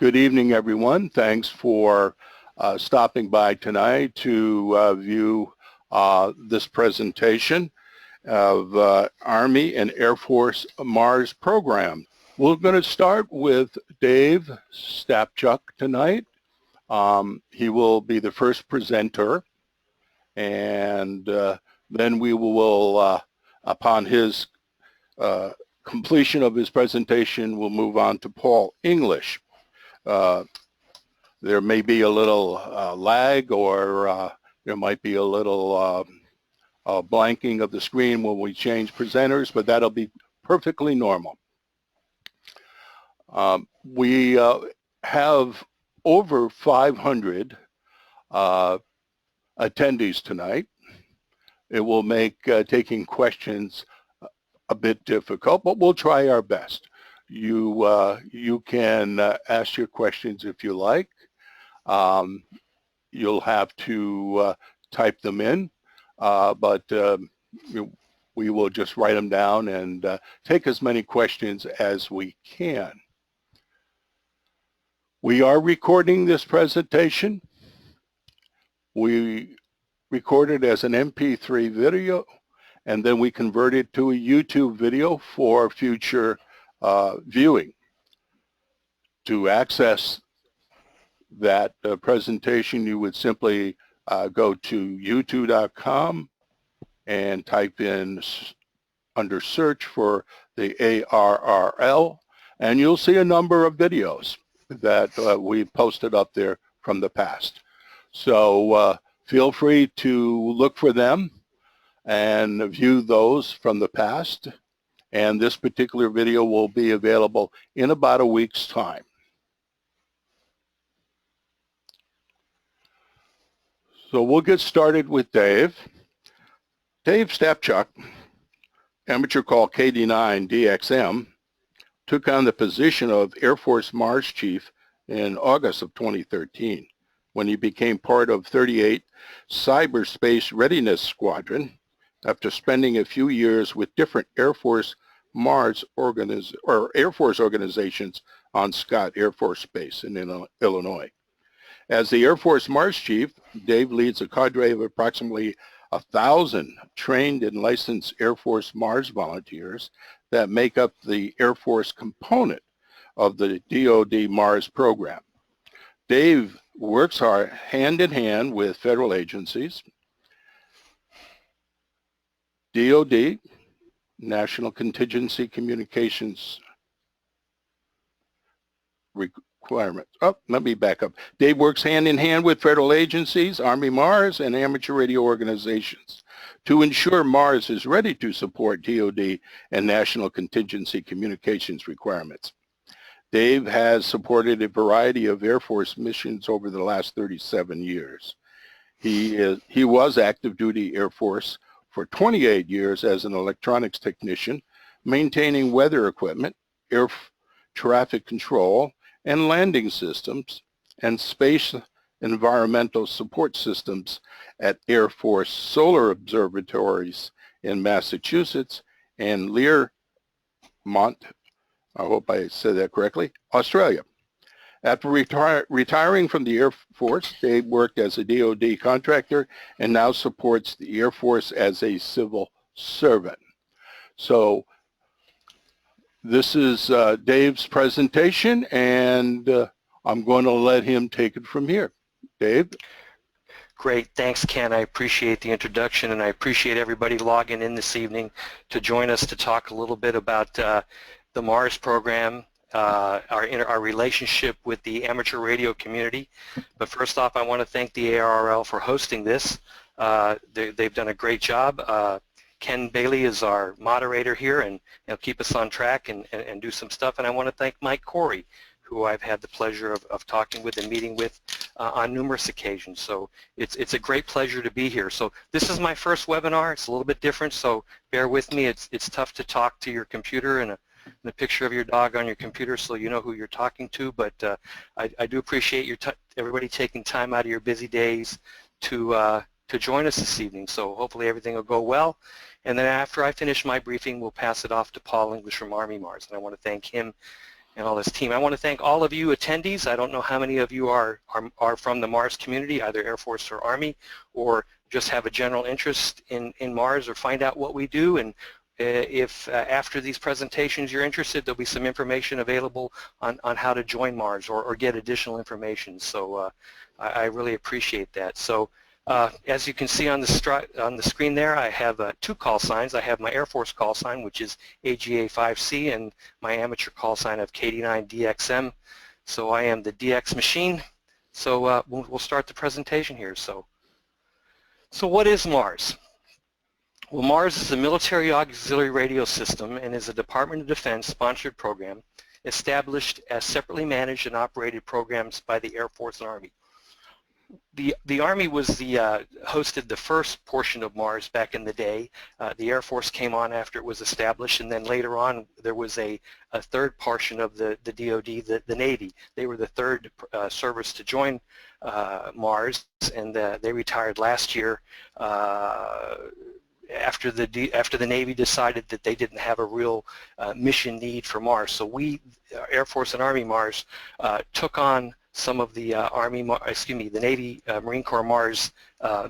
Good evening, everyone. Thanks for stopping by tonight to view this presentation of Army and Air Force Mars program. We're going to start with Dave Stapchuk tonight. He will be the first presenter, and then we will, upon his completion of his presentation, we'll move on to Paul English. There may be a little lag, or there might be a little blanking of the screen when we change presenters, but that'll be perfectly normal. We have over 500 attendees tonight. It will make taking questions a bit difficult, but we'll try our best. You can ask your questions if you like. You'll have to type them in, but we will just write them down and take as many questions as we can. We are recording this presentation. We record it as an MP3 video, and then we convert it to a YouTube video for future viewing. To access that presentation, you would simply go to youtube.com and type in under search for the ARRL, and you'll see a number of videos that we've posted up there from the past. So feel free to look for them and view those from the past. And this particular video will be available in about a week's time. So we'll get started with Dave. Dave Stapchuk, amateur call KD9 DXM, took on the position of Air Force Mars Chief in August of 2013 when he became part of 38 Cyberspace Readiness Squadron after spending a few years with different Air Force Mars Air Force organizations on Scott Air Force Base in Illinois. As the Air Force Mars Chief, Dave leads a cadre of approximately 1,000 trained and licensed Air Force Mars volunteers that make up the Air Force component of the DoD Mars program. Dave works hard hand in hand with federal agencies, DoD, National Contingency Communications requirements. Oh, let me back up. Dave works hand in hand with federal agencies, Army Mars, and amateur radio organizations to ensure Mars is ready to support DoD and National Contingency Communications requirements. Dave has supported a variety of Air Force missions over the last 37 years. He was active duty Air Force for 28 years as an electronics technician, maintaining weather equipment, air traffic control, and landing systems, and space environmental support systems at Air Force solar observatories in Massachusetts and Learmont, I hope I said that correctly, Australia. After retiring from the Air Force, Dave worked as a DoD contractor and now supports the Air Force as a civil servant. So this is Dave's presentation, and I'm going to let him take it from here. Dave? Great. Thanks, Ken. I appreciate the introduction, and I appreciate everybody logging in this evening to join us to talk a little bit about the Mars program, our relationship with the amateur radio community. But first off, I want to thank the ARRL for hosting this. They've done a great job. Ken Bailey is our moderator here, and he'll keep us on track and do some stuff. And I want to thank Mike Corey, who I've had the pleasure of talking with and meeting with on numerous occasions. So it's a great pleasure to be here. So this is my first webinar. It's a little bit different, so bear with me. It's tough to talk to your computer and a picture of your dog on your computer so you know who you're talking to, but I do appreciate everybody taking time out of your busy days to join us this evening. So hopefully everything will go well. And then after I finish my briefing, we'll pass it off to Paul English from Army Mars. And I want to thank him and all this team. I want to thank all of you attendees. I don't know how many of you are from the Mars community, either Air Force or Army, or just have a general interest in Mars or find out what we do. And if after these presentations you're interested, there'll be some information available on how to join Mars or get additional information. So I really appreciate that. So as you can see on the screen there, I have two call signs. I have my Air Force call sign, which is AGA5C, and my amateur call sign of KD9DXM. So I am the DX machine. So we'll start the presentation here. So what is Mars? Well, Mars is a military auxiliary radio system and is a Department of Defense sponsored program established as separately managed and operated programs by the Air Force and Army. The Army was hosted the first portion of Mars back in the day. The Air Force came on after it was established, and then later on there was a third portion of the DoD, the Navy. They were the third service to join Mars, and they retired last year after the Navy decided that they didn't have a real mission need for Mars. So we, Air Force and Army Mars, took on some of the the Navy Marine Corps Mars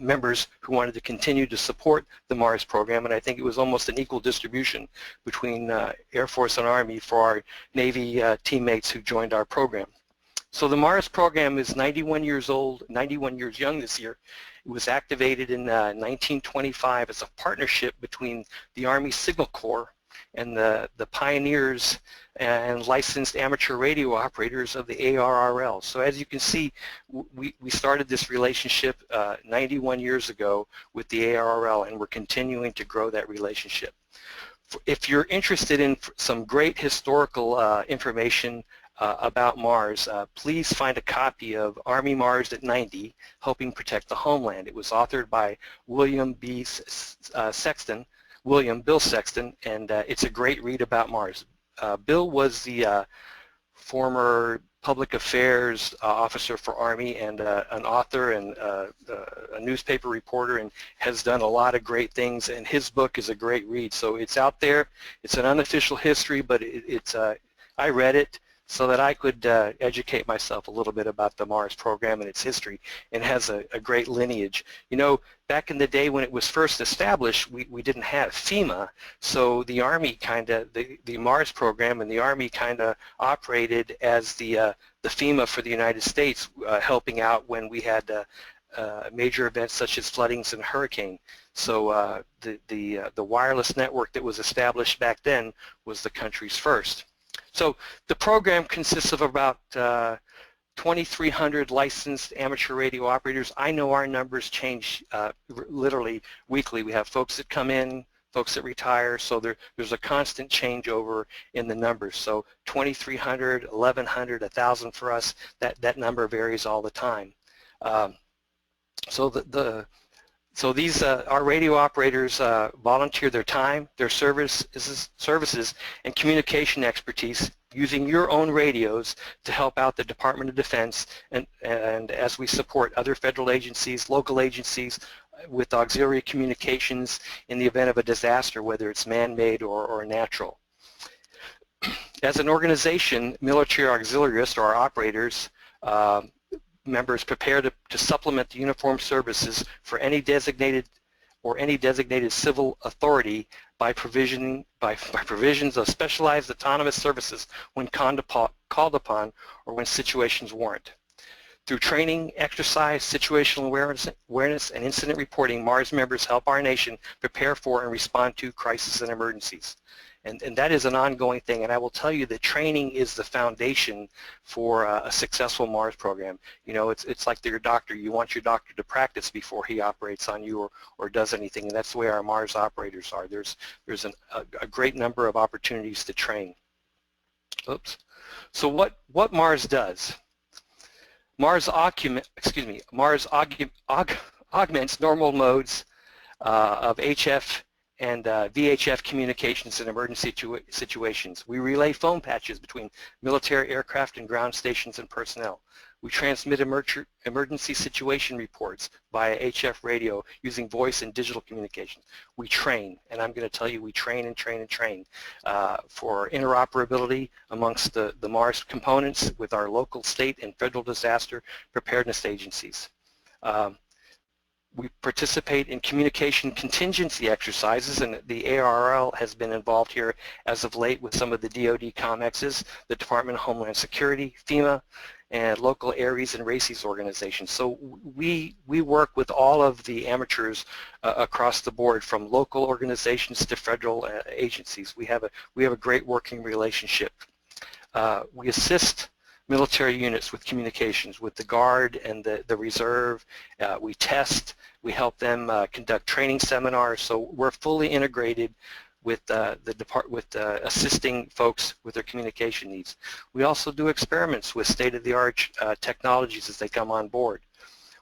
members who wanted to continue to support the Mars program, and I think it was almost an equal distribution between Air Force and Army for our Navy teammates who joined our program. So the Mars program is 91 years old, 91 years young this year. It was activated in 1925 as a partnership between the Army Signal Corps and the pioneers and licensed amateur radio operators of the ARRL. So as you can see, we started this relationship 91 years ago with the ARRL, and we're continuing to grow that relationship. If you're interested in some great historical information about Mars, please find a copy of Army Mars at 90, Helping Protect the Homeland. It was authored by Bill Sexton, and it's a great read about Mars. Bill was the former public affairs officer for Army and an author and a newspaper reporter, and has done a lot of great things, and his book is a great read. So it's out there. It's an unofficial history, but I read it so that I could educate myself a little bit about the Mars program and its history, and has a great lineage. You know, back in the day when it was first established, we didn't have FEMA, so the Army the Mars program and the Army kind of operated as the FEMA for the United States, helping out when we had major events such as floodings and hurricane. So the wireless network that was established back then was the country's first. So the program consists of about 2,300 licensed amateur radio operators. I know our numbers change literally weekly. We have folks that come in, folks that retire, so there's a constant changeover in the numbers. So 2,300, 1,100, 1,000 for us, that number varies all the time. So these our radio operators volunteer their time, their services, and communication expertise using your own radios to help out the Department of Defense, and as we support other federal agencies, local agencies, with auxiliary communications in the event of a disaster, whether it's man-made or natural. As an organization, military auxiliarists, or our operators, members prepare to supplement the uniformed services for any designated civil authority by provisions of specialized autonomous services when called upon or when situations warrant. Through training, exercise, situational awareness, and incident reporting, Mars members help our nation prepare for and respond to crises and emergencies. And that is an ongoing thing, and I will tell you that training is the foundation for a successful Mars program. You know, it's like your doctor. You want your doctor to practice before he operates on you or does anything, and that's the way our Mars operators are. There's a great number of opportunities to train. Oops. So what Mars does? Mars augments normal modes of HF and VHF communications in emergency situations. We relay phone patches between military aircraft and ground stations and personnel. We transmit emergency situation reports via HF radio using voice and digital communications. We train, and I'm going to tell you we train and train and train for interoperability amongst the MARS components with our local, state, and federal disaster preparedness agencies. We participate in communication contingency exercises, and the ARRL has been involved here as of late with some of the DoD COMEXs, the Department of Homeland Security, FEMA, and local ARRLs and RACES organizations. So we work with all of the amateurs across the board, from local organizations to federal agencies. We have a great working relationship. We assist military units with communications with the Guard and the Reserve. We test, we help them conduct training seminars, so we're fully integrated with assisting folks with their communication needs. We also do experiments with state-of-the-art technologies as they come on board.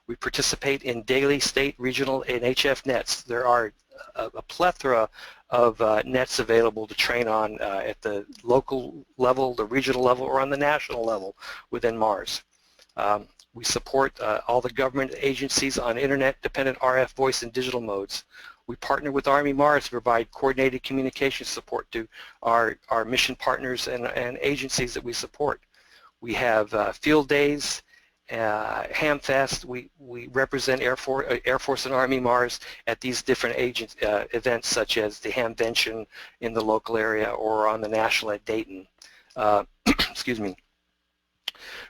We participate in daily, state, regional, and HF nets. There are a plethora of nets available to train on at the local level, the regional level, or on the national level within MARS. We support all the government agencies on internet-dependent RF voice and digital modes. We partner with Army MARS to provide coordinated communication support to our mission partners and agencies that we support. We have field days, Hamfest. We represent Air Force and Army MARS at these different events, such as the Hamvention in the local area or on the national at Dayton. Excuse me.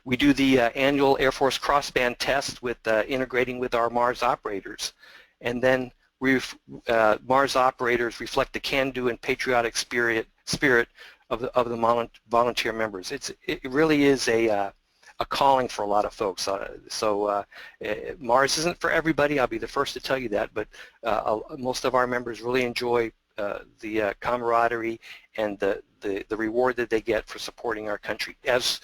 We do the annual Air Force crossband test with integrating with our MARS operators, and then MARS operators reflect the can-do and patriotic spirit of the volunteer members. It really is a calling for a lot of folks. MARS isn't for everybody, I'll be the first to tell you that, but most of our members really enjoy the camaraderie and the reward that they get for supporting our country, as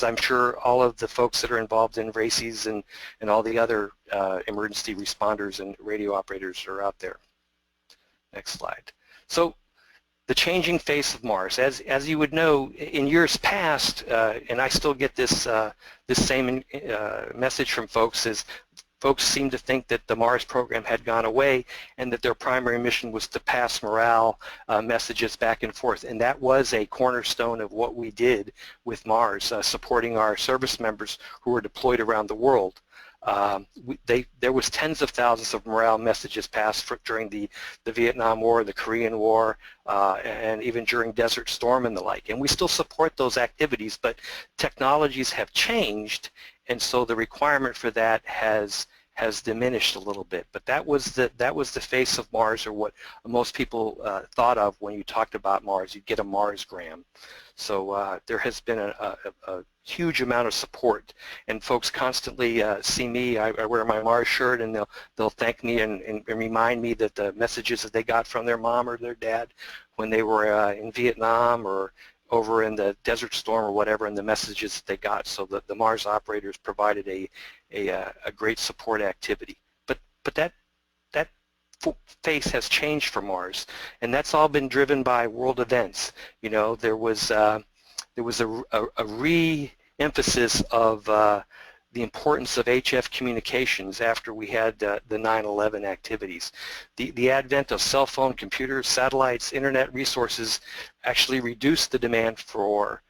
I'm sure all of the folks that are involved in RACES and all the other emergency responders and radio operators are out there. Next slide. So the changing face of MARS, as you would know, in years past, and I still get this this same message from folks, is folks seem to think that the MARS program had gone away and that their primary mission was to pass morale messages back and forth, and that was a cornerstone of what we did with MARS, supporting our service members who were deployed around the world. There was tens of thousands of morale messages passed during the Vietnam War, the Korean War, and even during Desert Storm and the like. And we still support those activities, but technologies have changed, and so the requirement for that has diminished a little bit. But that was the face of MARS, or what most people thought of when you talked about MARS. You'd get a MARSgram. So there has been a huge amount of support, and folks constantly see me. I wear my MARS shirt, and they'll thank me and remind me that the messages that they got from their mom or their dad when they were in Vietnam or over in the Desert Storm or whatever, and the messages that they got. So the MARS operators provided a great support activity. But that face has changed for MARS, and that's all been driven by world events. You know, there was a re-emphasis of the importance of HF communications after we had the 9/11 activities. The advent of cell phone, computers, satellites, internet resources actually reduced the demand for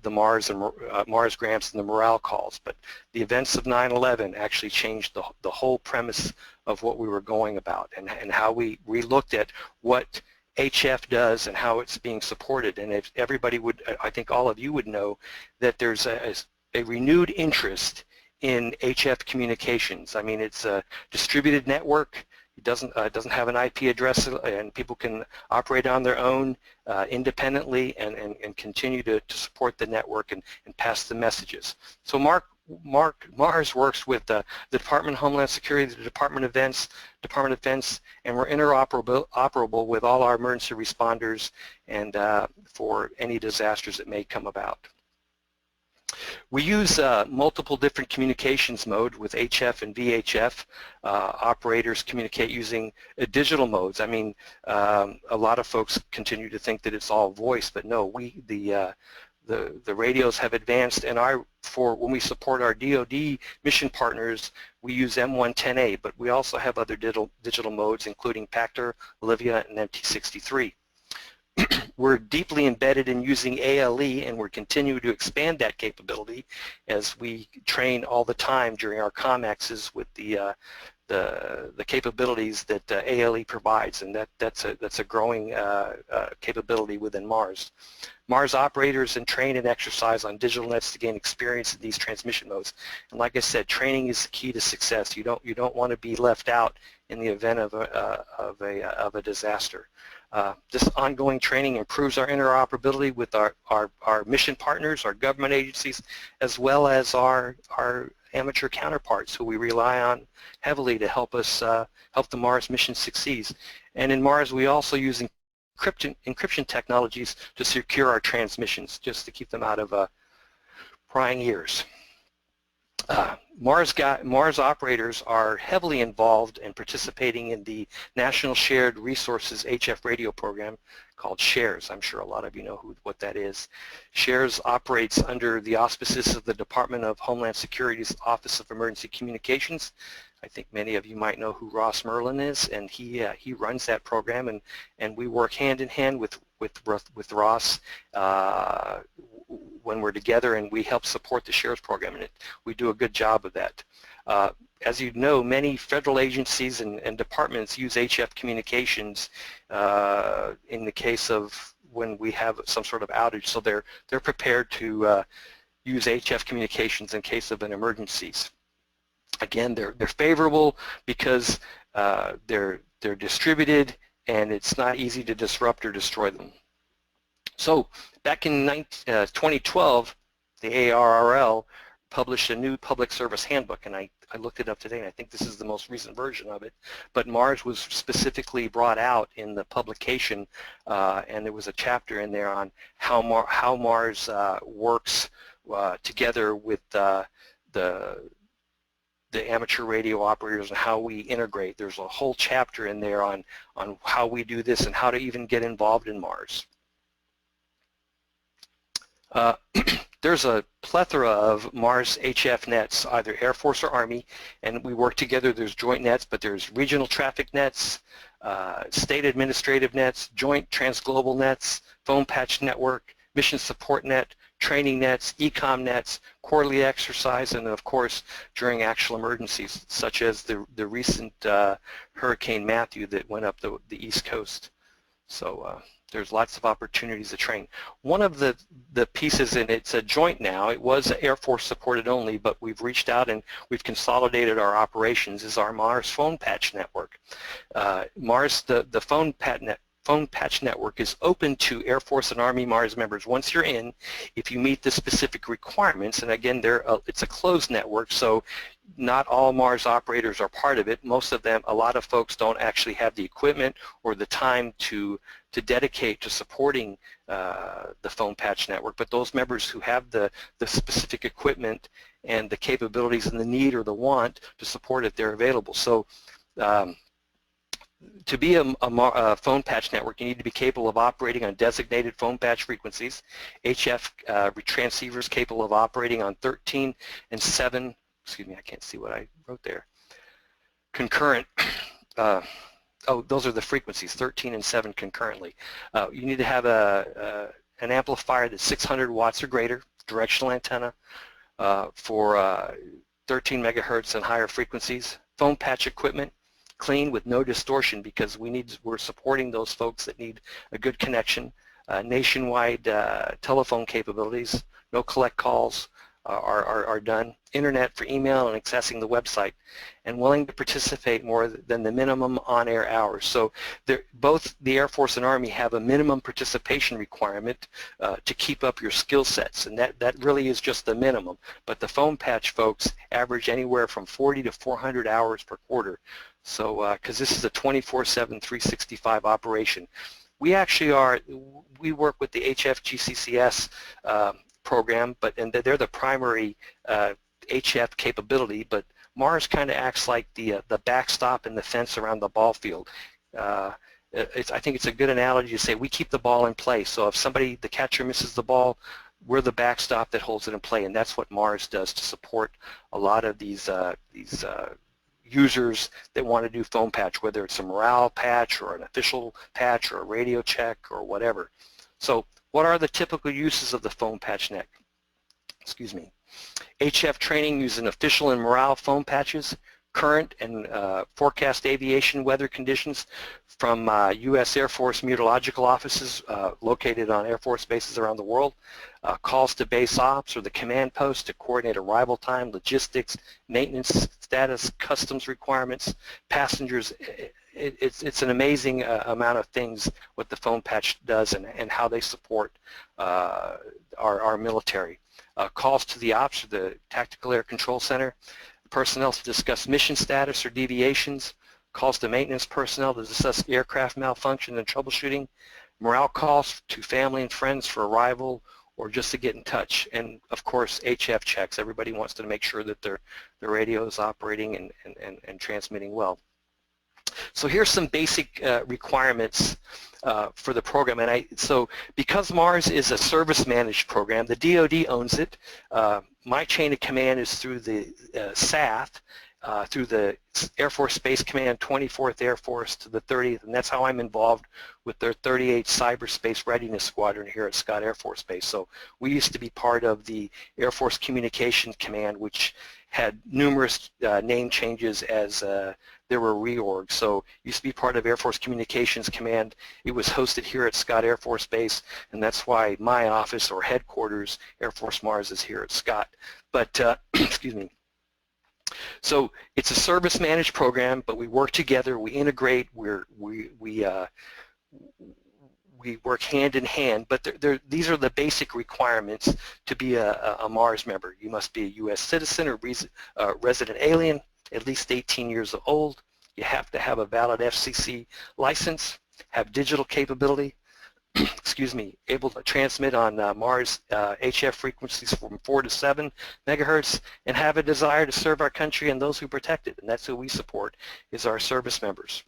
the MARSgrams and the morale calls, but the events of 9/11 actually changed the whole premise of what we were going about, and how we looked at what HF does and how it's being supported. And if everybody would, I think all of you would know that there's a renewed interest in HF communications. I mean, it's a distributed network. It doesn't have an IP address, and people can operate on their own independently and continue to support the network and pass the messages. So MARS works with the Department of Homeland Security, the Department of Defense, and we're interoperable with all our emergency responders and for any disasters that may come about. We use multiple different communications mode with HF and VHF. Operators communicate using digital modes. I mean, a lot of folks continue to think that it's all voice, but no, the radios have advanced, and for when we support our DoD mission partners, we use M110A, but we also have other digital modes, including Pactor, Olivia, and MT63. We're deeply embedded in using ALE, and we're continuing to expand that capability as we train all the time during our COMEXs with the capabilities that ALE provides, and that's a growing capability within Mars. Mars operators and train and exercise on digital nets to gain experience in these transmission modes. And like I said, training is the key to success. You don't want to be left out in the event of a disaster. This ongoing training improves our interoperability with our mission partners, our government agencies, as well as our amateur counterparts who we rely on heavily to help us help the Mars mission succeed. And in Mars, we also use encryption technologies to secure our transmissions, just to keep them out of prying ears. Mars operators are heavily involved in participating in the National Shared Resources HF radio program called SHARES. I'm sure a lot of you know what that is. SHARES operates under the auspices of the Department of Homeland Security's Office of Emergency Communications. I think many of you might know who Ross Merlin is, and he runs that program, and we work hand in hand with Ross when we're together, and we help support the SHARES program, and we do a good job of that. As you know, many federal agencies and departments use HF communications in the case of when we have some sort of outage, so they're prepared to use HF communications in case of an emergencies. Again, they're favorable because they're distributed, and it's not easy to disrupt or destroy them. So back in 2012, the ARRL published a new public service handbook, and I looked it up today, and I think this is the most recent version of it, but Mars was specifically brought out in the publication, and there was a chapter in there on how Mars works together with the amateur radio operators and how we integrate. There's a whole chapter in there on how we do this and how to even get involved in Mars. There's a plethora of Mars HF nets, either Air Force or Army, and we work together. There's joint nets, but there's regional traffic nets, state administrative nets, joint transglobal nets, phone patch network, mission support net, training nets, ecom nets, quarterly exercise, and of course during actual emergencies such as the recent Hurricane Matthew that went up the East Coast. So there's lots of opportunities to train. One of the pieces, and it's a joint now, it was Air Force supported only, but we've reached out and we've consolidated our operations, is our Mars phone patch network. Mars, the phone patch network is open to Air Force and Army Mars members once you're in, if you meet the specific requirements, and again, it's a closed network, so not all Mars operators are part of it. Most of them, a lot of folks don't actually have the equipment or the time to dedicate to supporting the phone patch network, but those members who have the specific equipment and the capabilities and the need or the want to support it, they're available. So to be a phone patch network, you need to be capable of operating on designated phone patch frequencies, HF transceivers capable of operating on 13 and 7, excuse me, I can't see what I wrote there, concurrent, oh, those are the frequencies, 13 and 7 concurrently. You need to have an amplifier that's 600 watts or greater, directional antenna for 13 megahertz and higher frequencies, phone patch equipment, clean with no distortion, because we're supporting those folks that need a good connection, nationwide telephone capabilities, no collect calls are done, internet for email and accessing the website, and willing to participate more than the minimum on-air hours. So both the Air Force and Army have a minimum participation requirement to keep up your skill sets, and that really is just the minimum. But the phone patch folks average anywhere from 40 to 400 hours per quarter. So because this is a 24/7, 365 operation. We actually we work with the HFGCCS program, and they're the primary HF capability, but Mars kind of acts like the backstop and the fence around the ball field. I think it's a good analogy to say we keep the ball in play, so if the catcher misses the ball, we're the backstop that holds it in play, and that's what MARS does to support a lot of these users that want to do phone patch, whether it's a morale patch or an official patch or a radio check or whatever. So what are the typical uses of the phone patch net? Excuse me. HF training using official and morale phone patches, current and forecast aviation weather conditions from U.S. Air Force meteorological offices located on Air Force bases around the world, calls to base ops or the command post to coordinate arrival time, logistics, maintenance status, customs requirements, passengers. It's an amazing amount of things what the phone patch does and how they support our military. Calls to the ops or the Tactical Air Control Center, personnel to discuss mission status or deviations, calls to maintenance personnel to discuss aircraft malfunction and troubleshooting, morale calls to family and friends for arrival or just to get in touch, and of course HF checks. Everybody wants to make sure that their radio is operating and transmitting well. So here's some basic requirements for the program, and so because MARS is a service managed program, the DoD owns it. My chain of command is through the SAF, through the Air Force Space Command 24th Air Force to the 30th, and that's how I'm involved with their 38th Cyberspace Readiness Squadron here at Scott Air Force Base. So we used to be part of the Air Force Communications Command, which had numerous name changes as there were reorgs. So used to be part of Air Force Communications Command. It was hosted here at Scott Air Force Base, and that's why my office or headquarters, Air Force Mars, is here at Scott. But excuse me. So it's a service managed program, but we work together, we integrate, we work hand in hand, but these are the basic requirements to be a MARS member. You must be a U.S. citizen or resident alien, at least 18 years old. You have to have a valid FCC license, have digital capability, excuse me, able to transmit on MARS HF frequencies from 4 to 7 megahertz, and have a desire to serve our country and those who protect it. And that's who we support, is our service members.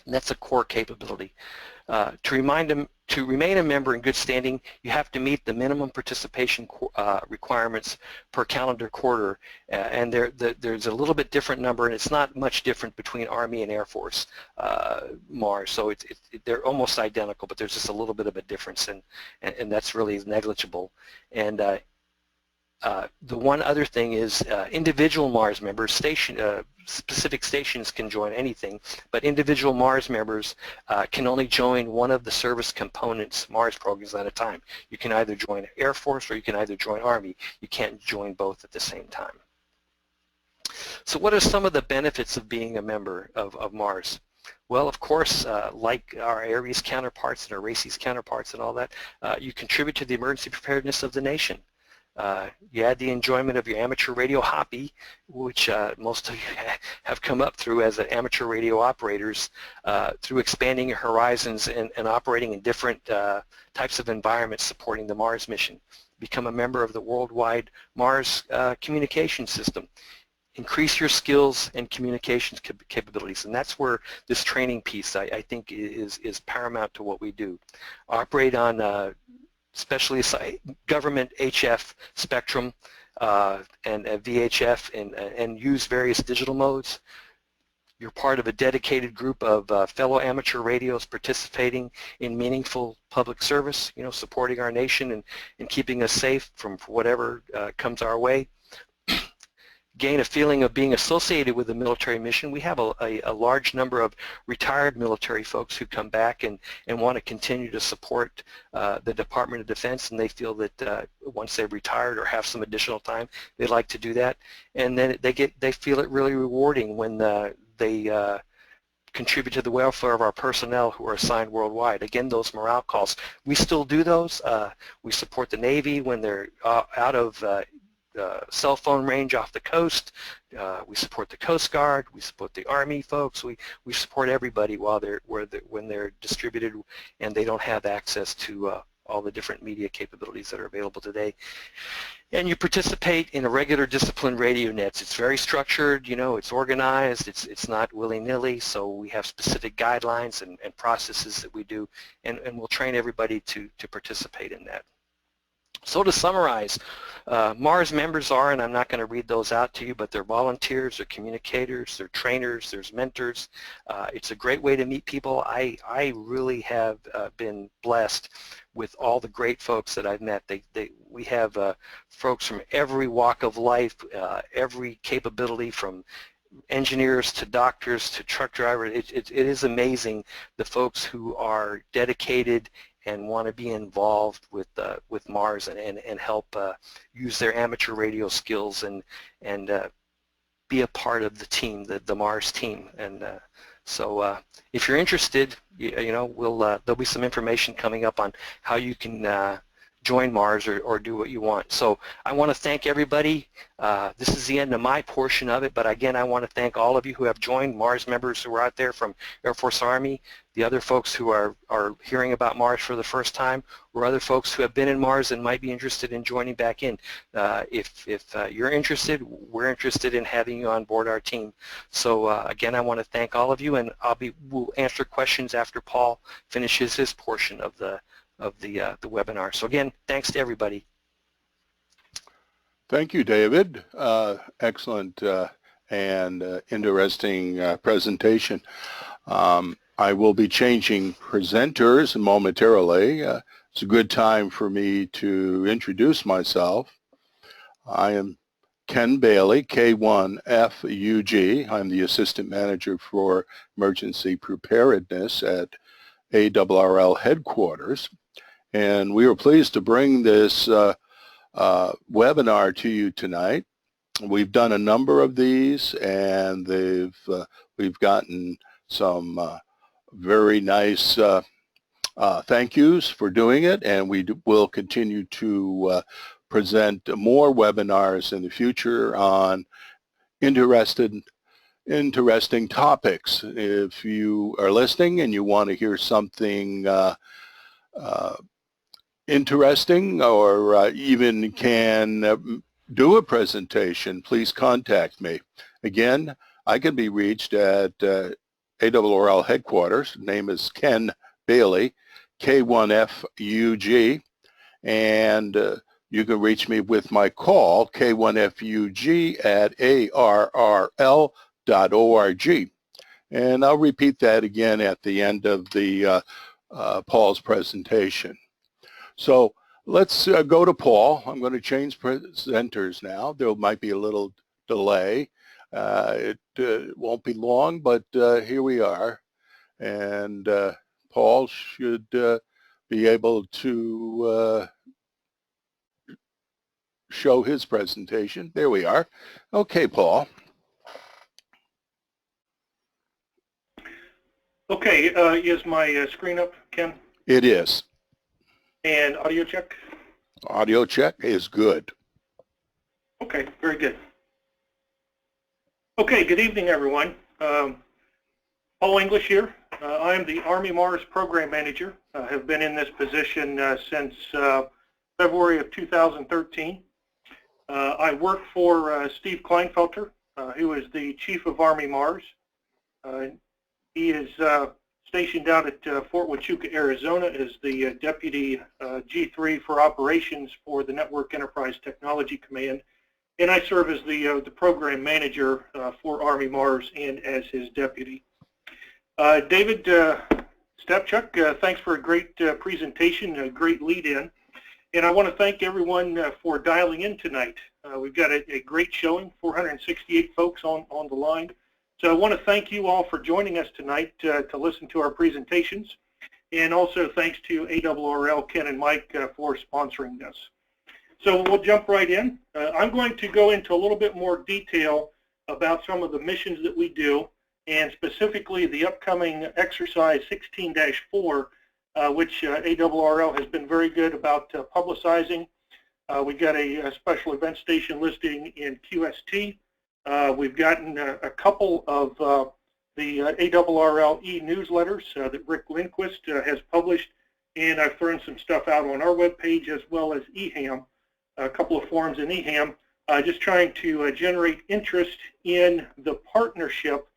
And that's a core capability. To remain a member in good standing, you have to meet the minimum participation requirements per calendar quarter, and there's a little bit different number, and it's not much different between Army and Air Force MARS, so they're almost identical, but there's just a little bit of a difference, and that's really negligible. And the one other thing is individual MARS members, specific stations can join anything, but individual MARS members can only join one of the service components MARS programs at a time. You can either join Air Force or you can either join Army. You can't join both at the same time. So what are some of the benefits of being a member of MARS? Well, of course, like our Aries counterparts and our RACES counterparts and all that, you contribute to the emergency preparedness of the nation. You add the enjoyment of your amateur radio hobby, which most of you have come up through as amateur radio operators, through expanding your horizons and operating in different types of environments supporting the MARS mission. Become a member of the worldwide MARS communication system. Increase your skills and communications capabilities, and that's where this training piece I think is paramount to what we do. Operate on especially government HF spectrum and VHF and use various digital modes. You're part of a dedicated group of fellow amateur radios participating in meaningful public service, you know, supporting our nation and keeping us safe from whatever comes our way. Gain a feeling of being associated with the military mission. We have a large number of retired military folks who come back and want to continue to support the Department of Defense, and they feel that once they've retired or have some additional time, they'd like to do that. And then they feel it really rewarding when they contribute to the welfare of our personnel who are assigned worldwide. Again, those morale calls, we still do those. We support the Navy when they're out of cell phone range off the coast. We support the Coast Guard. We support the Army folks. We support everybody when they're distributed and they don't have access to all the different media capabilities that are available today. And you participate in a regular discipline radio nets. It's very structured, you know, it's organized, it's not willy-nilly, so we have specific guidelines and processes that we do, and we'll train everybody to participate in that. So to summarize, Mars members are, and I'm not going to read those out to you, but they're volunteers, they're communicators, they're trainers, there's mentors. It's a great way to meet people. I really have been blessed with all the great folks that I've met. We have folks from every walk of life, every capability, from engineers to doctors to truck drivers. It is amazing the folks who are dedicated and want to be involved with Mars and help use their amateur radio skills and be a part of the team, the Mars team. And so if you're interested, you know, there'll be some information coming up on how you can join Mars or do what you want. So I want to thank everybody. This is the end of my portion of it, but again, I want to thank all of you who have joined, Mars members who are out there from Air Force Army, the other folks who are hearing about Mars for the first time, or other folks who have been in Mars and might be interested in joining back in. If you're interested, we're interested in having you on board our team. So again, I want to thank all of you, and we'll answer questions after Paul finishes his portion of the webinar. So again, thanks to everybody. Thank you, David. Excellent and interesting presentation. I will be changing presenters momentarily. It's a good time for me to introduce myself. I am Ken Bailey, K1FUG. I'm the Assistant Manager for Emergency Preparedness at ARRL headquarters. And we are pleased to bring this webinar to you tonight. We've done a number of these, and we've gotten some very nice thank yous for doing it, and we will continue to present more webinars in the future on interesting topics. If you are listening and you want to hear something interesting, or even can do a presentation, please contact me. Again, I can be reached at ARRL headquarters. Name is Ken Bailey, K1FUG, and you can reach me with my call, K1FUG at ARRL.org. And I'll repeat that again at the end of the Paul's presentation. So let's go to Paul. I'm going to change presenters now. There might be a little delay. It won't be long, but here we are. And Paul should be able to show his presentation. There we are. Okay, Paul. Okay, is my screen up, Ken? It is. And audio check? Audio check is good. Okay, very good. Okay, good evening, everyone. Paul English here. I am the Army Mars Program Manager. I have been in this position since February of 2013. I work for Steve Kleinfelter, who is the Chief of Army Mars. He is stationed out at Fort Huachuca, Arizona, as the Deputy G3 for Operations for the Network Enterprise Technology Command, and I serve as the Program Manager for Army Mars and as his Deputy. David Stepchuk, thanks for a great presentation, a great lead-in, and I want to thank everyone for dialing in tonight. We've got a great showing, 468 folks on the line. So I want to thank you all for joining us tonight to listen to our presentations, and also thanks to ARRL, Ken and Mike, for sponsoring this. So we'll jump right in. I'm going to go into a little bit more detail about some of the missions that we do, and specifically the upcoming exercise 16-4, which ARRL has been very good about publicizing. We got a special event station listing in QST. We've gotten a couple of the ARRL e-newsletters that Rick Lindquist has published, and I've thrown some stuff out on our webpage as well as EHAM, a couple of forums in EHAM, just trying to generate interest in the partnership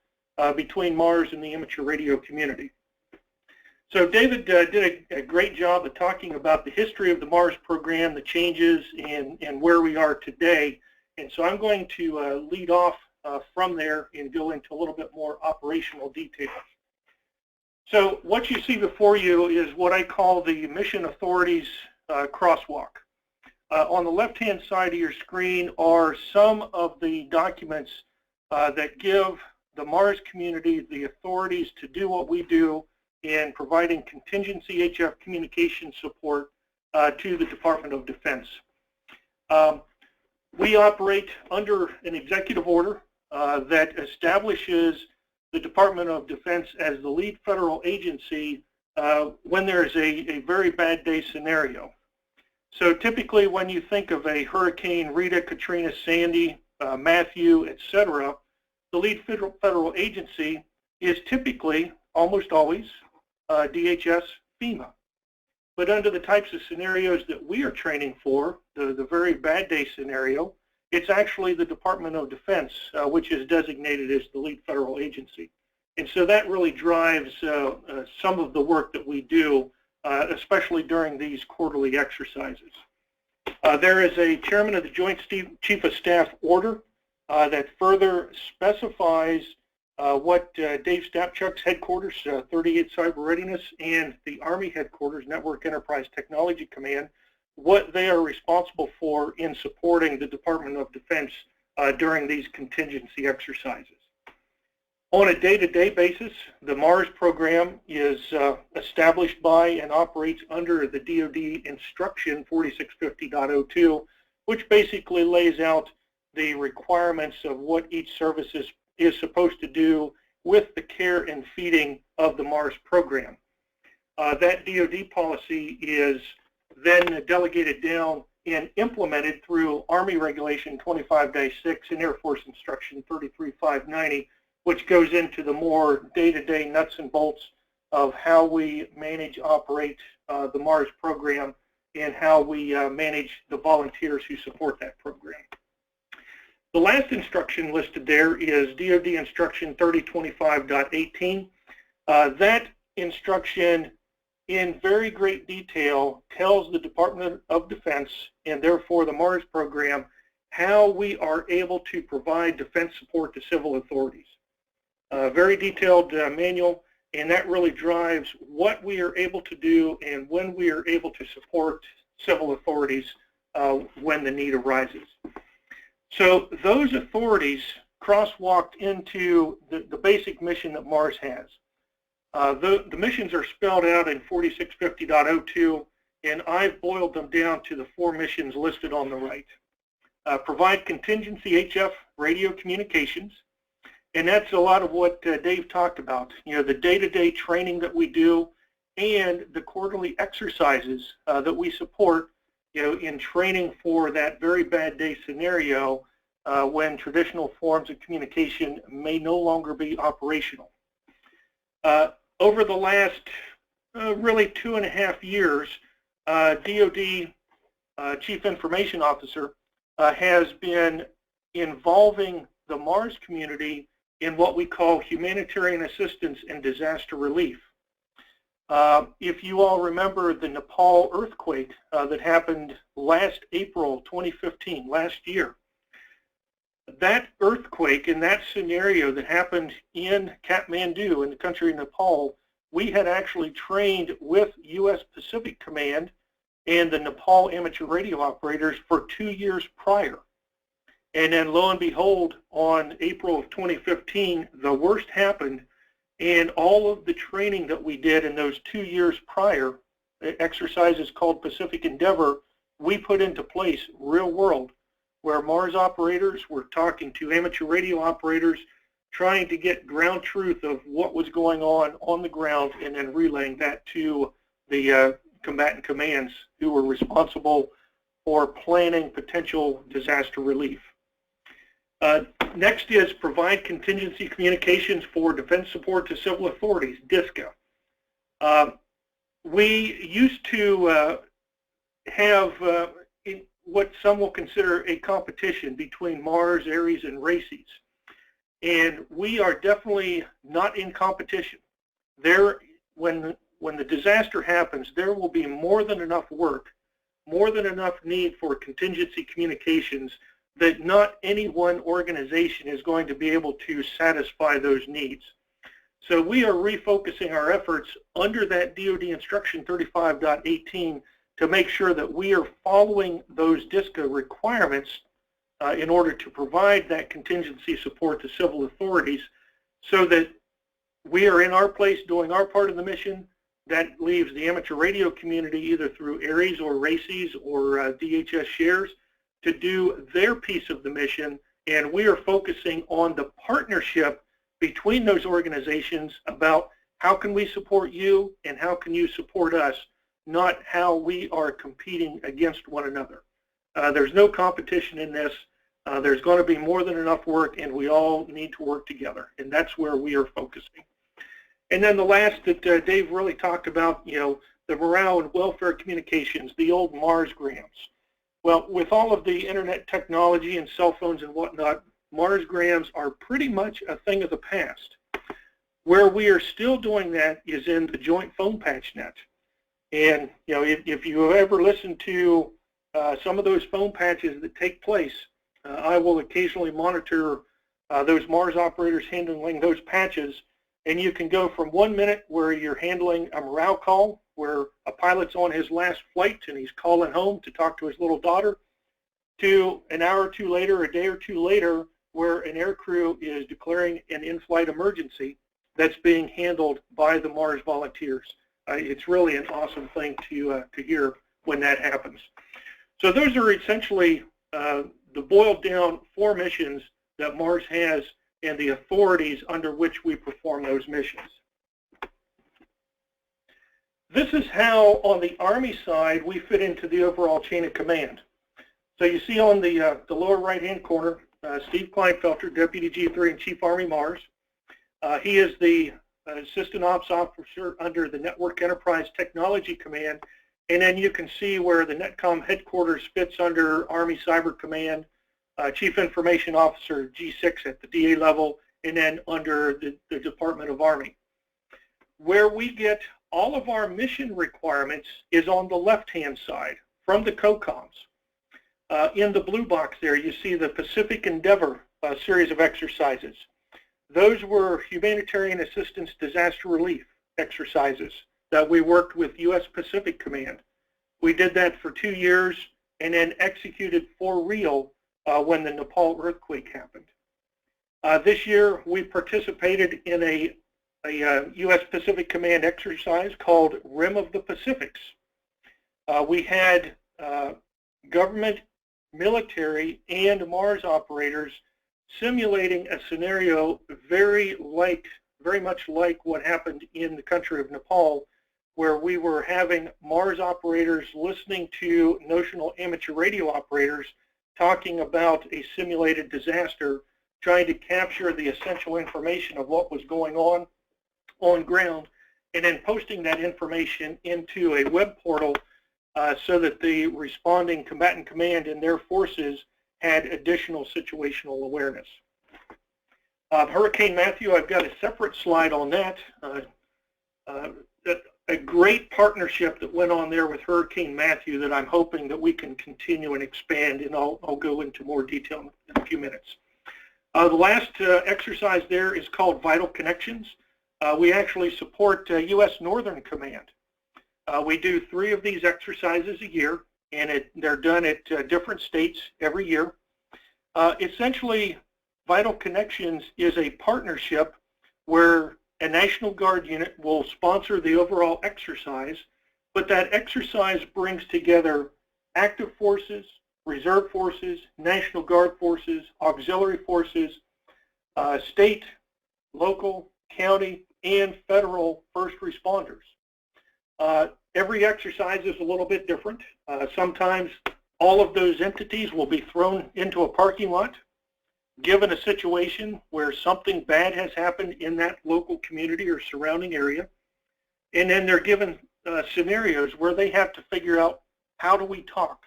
between Mars and the amateur radio community. So David did a great job of talking about the history of the MARS program, the changes, and where we are today. And so I'm going to lead off from there and go into a little bit more operational details. So what you see before you is what I call the Mission Authorities crosswalk. On the left-hand side of your screen are some of the documents that give the MARS community the authorities to do what we do in providing contingency HF communication support to the Department of Defense. We operate under an executive order that establishes the Department of Defense as the lead federal agency when there's a very bad day scenario. So typically when you think of a Hurricane Rita, Katrina, Sandy, Matthew, etc., the lead federal agency is typically, almost always, DHS, FEMA. But under the types of scenarios that we are training for, the very bad day scenario, it's actually the Department of Defense, which is designated as the lead federal agency. And so that really drives some of the work that we do, especially during these quarterly exercises. There is a Chairman of the Joint Chief of Staff order that further specifies what Dave Stapchuk's headquarters, 38 Cyber Readiness, and the Army headquarters, Network Enterprise Technology Command, what they are responsible for in supporting the Department of Defense during these contingency exercises. On a day-to-day basis, the MARS program is established by and operates under the DoD Instruction 4650.02, which basically lays out the requirements of what each service is supposed to do with the care and feeding of the MARS program. That DoD policy is then delegated down and implemented through Army Regulation 25-6 and Air Force Instruction 33590, which goes into the more day-to-day nuts and bolts of how we manage, operate the MARS program, and how we manage the volunteers who support that program. The last instruction listed there is DoD Instruction 3025.18. That instruction, in very great detail, tells the Department of Defense, and therefore the MARS program, how we are able to provide defense support to civil authorities. Very detailed manual, and that really drives what we are able to do and when we are able to support civil authorities when the need arises. So those authorities crosswalked into the basic mission that MARS has. The missions are spelled out in 4650.02, and I've boiled them down to the 4 missions listed on the right. Provide contingency HF radio communications, and that's a lot of what Dave talked about. You know, the day-to-day training that we do and the quarterly exercises that we support, you know, in training for that very bad day scenario when traditional forms of communication may no longer be operational. Over the last really 2.5 years, DoD Chief Information Officer has been involving the MARS community in what we call humanitarian assistance and disaster relief. If you all remember the Nepal earthquake that happened last April 2015, last year, that earthquake in that scenario that happened in Kathmandu in the country of Nepal, we had actually trained with U.S. Pacific Command and the Nepal amateur radio operators for 2 years prior. And then lo and behold, on April of 2015, the worst happened, and all of the training that we did in those 2 years prior, exercises called Pacific Endeavor, we put into place real world, where MARS operators were talking to amateur radio operators, trying to get ground truth of what was going on the ground, and then relaying that to the combatant commands who were responsible for planning potential disaster relief. Next is provide contingency communications for defense support to civil authorities, DISCA. We used to have what some will consider a competition between MARS, ARRL, and RACES. And we are definitely not in competition. When when the disaster happens, there will be more than enough work, more than enough need for contingency communications that not any one organization is going to be able to satisfy those needs. So we are refocusing our efforts under that DoD Instruction 35.18 to make sure that we are following those DISCA requirements in order to provide that contingency support to civil authorities, so that we are in our place doing our part of the mission. That leaves the amateur radio community, either through ARRL or RACES or DHS shares, to do their piece of the mission, and we are focusing on the partnership between those organizations about how can we support you and how can you support us, not how we are competing against one another. There's no competition in this. There's going to be more than enough work, and we all need to work together, and that's where we are focusing. And then the last that Dave really talked about, the morale and welfare communications, the old Mars grams. Well, with all of the internet technology and cell phones and whatnot, Mars grams are pretty much a thing of the past. Where we are still doing that is in the joint phone patch net. And if you ever listen to some of those phone patches that take place, I will occasionally monitor those Mars operators handling those patches, and you can go from 1 minute where you're handling a morale call, where a pilot's on his last flight and he's calling home to talk to his little daughter, to an hour or two later, a day or two later, where an aircrew is declaring an in-flight emergency that's being handled by the Mars volunteers. It's really an awesome thing to hear when that happens. So those are essentially the boiled down 4 missions that Mars has and the authorities under which we perform those missions. This is how, on the Army side, we fit into the overall chain of command. So you see on the lower right-hand corner, Steve Kleinfelter, Deputy G3 and Chief Army Mars. He is the Assistant Ops Officer under the Network Enterprise Technology Command. And then you can see where the NETCOM headquarters fits under Army Cyber Command, Chief Information Officer G6 at the DA level, and then under the Department of Army. Where we get all of our mission requirements is on the left-hand side from the COCOMs. In the blue box there, you see the Pacific Endeavor series of exercises. Those were humanitarian assistance disaster relief exercises that we worked with U.S. Pacific Command. We did that for 2 years and then executed for real when the Nepal earthquake happened. This year we participated in a U.S. Pacific Command exercise called Rim of the Pacifics. We had government, military, and Mars operators simulating a scenario very much like what happened in the country of Nepal, where we were having Mars operators listening to notional amateur radio operators talking about a simulated disaster, trying to capture the essential information of what was going on ground, and then posting that information into a web portal so that the responding combatant command and their forces had additional situational awareness. Hurricane Matthew, I've got a separate slide on that. A great partnership that went on there with Hurricane Matthew that I'm hoping that we can continue and expand, and I'll go into more detail in a few minutes. The last exercise there is called Vital Connections. We actually support U.S. Northern Command. We do 3 of these exercises a year, and they're done at different states every year. Essentially, Vital Connections is a partnership where a National Guard unit will sponsor the overall exercise, but that exercise brings together active forces, reserve forces, National Guard forces, auxiliary forces, state, local, county, and federal first responders. Every exercise is a little bit different. Sometimes all of those entities will be thrown into a parking lot, given a situation where something bad has happened in that local community or surrounding area, and then they're given scenarios where they have to figure out, how do we talk?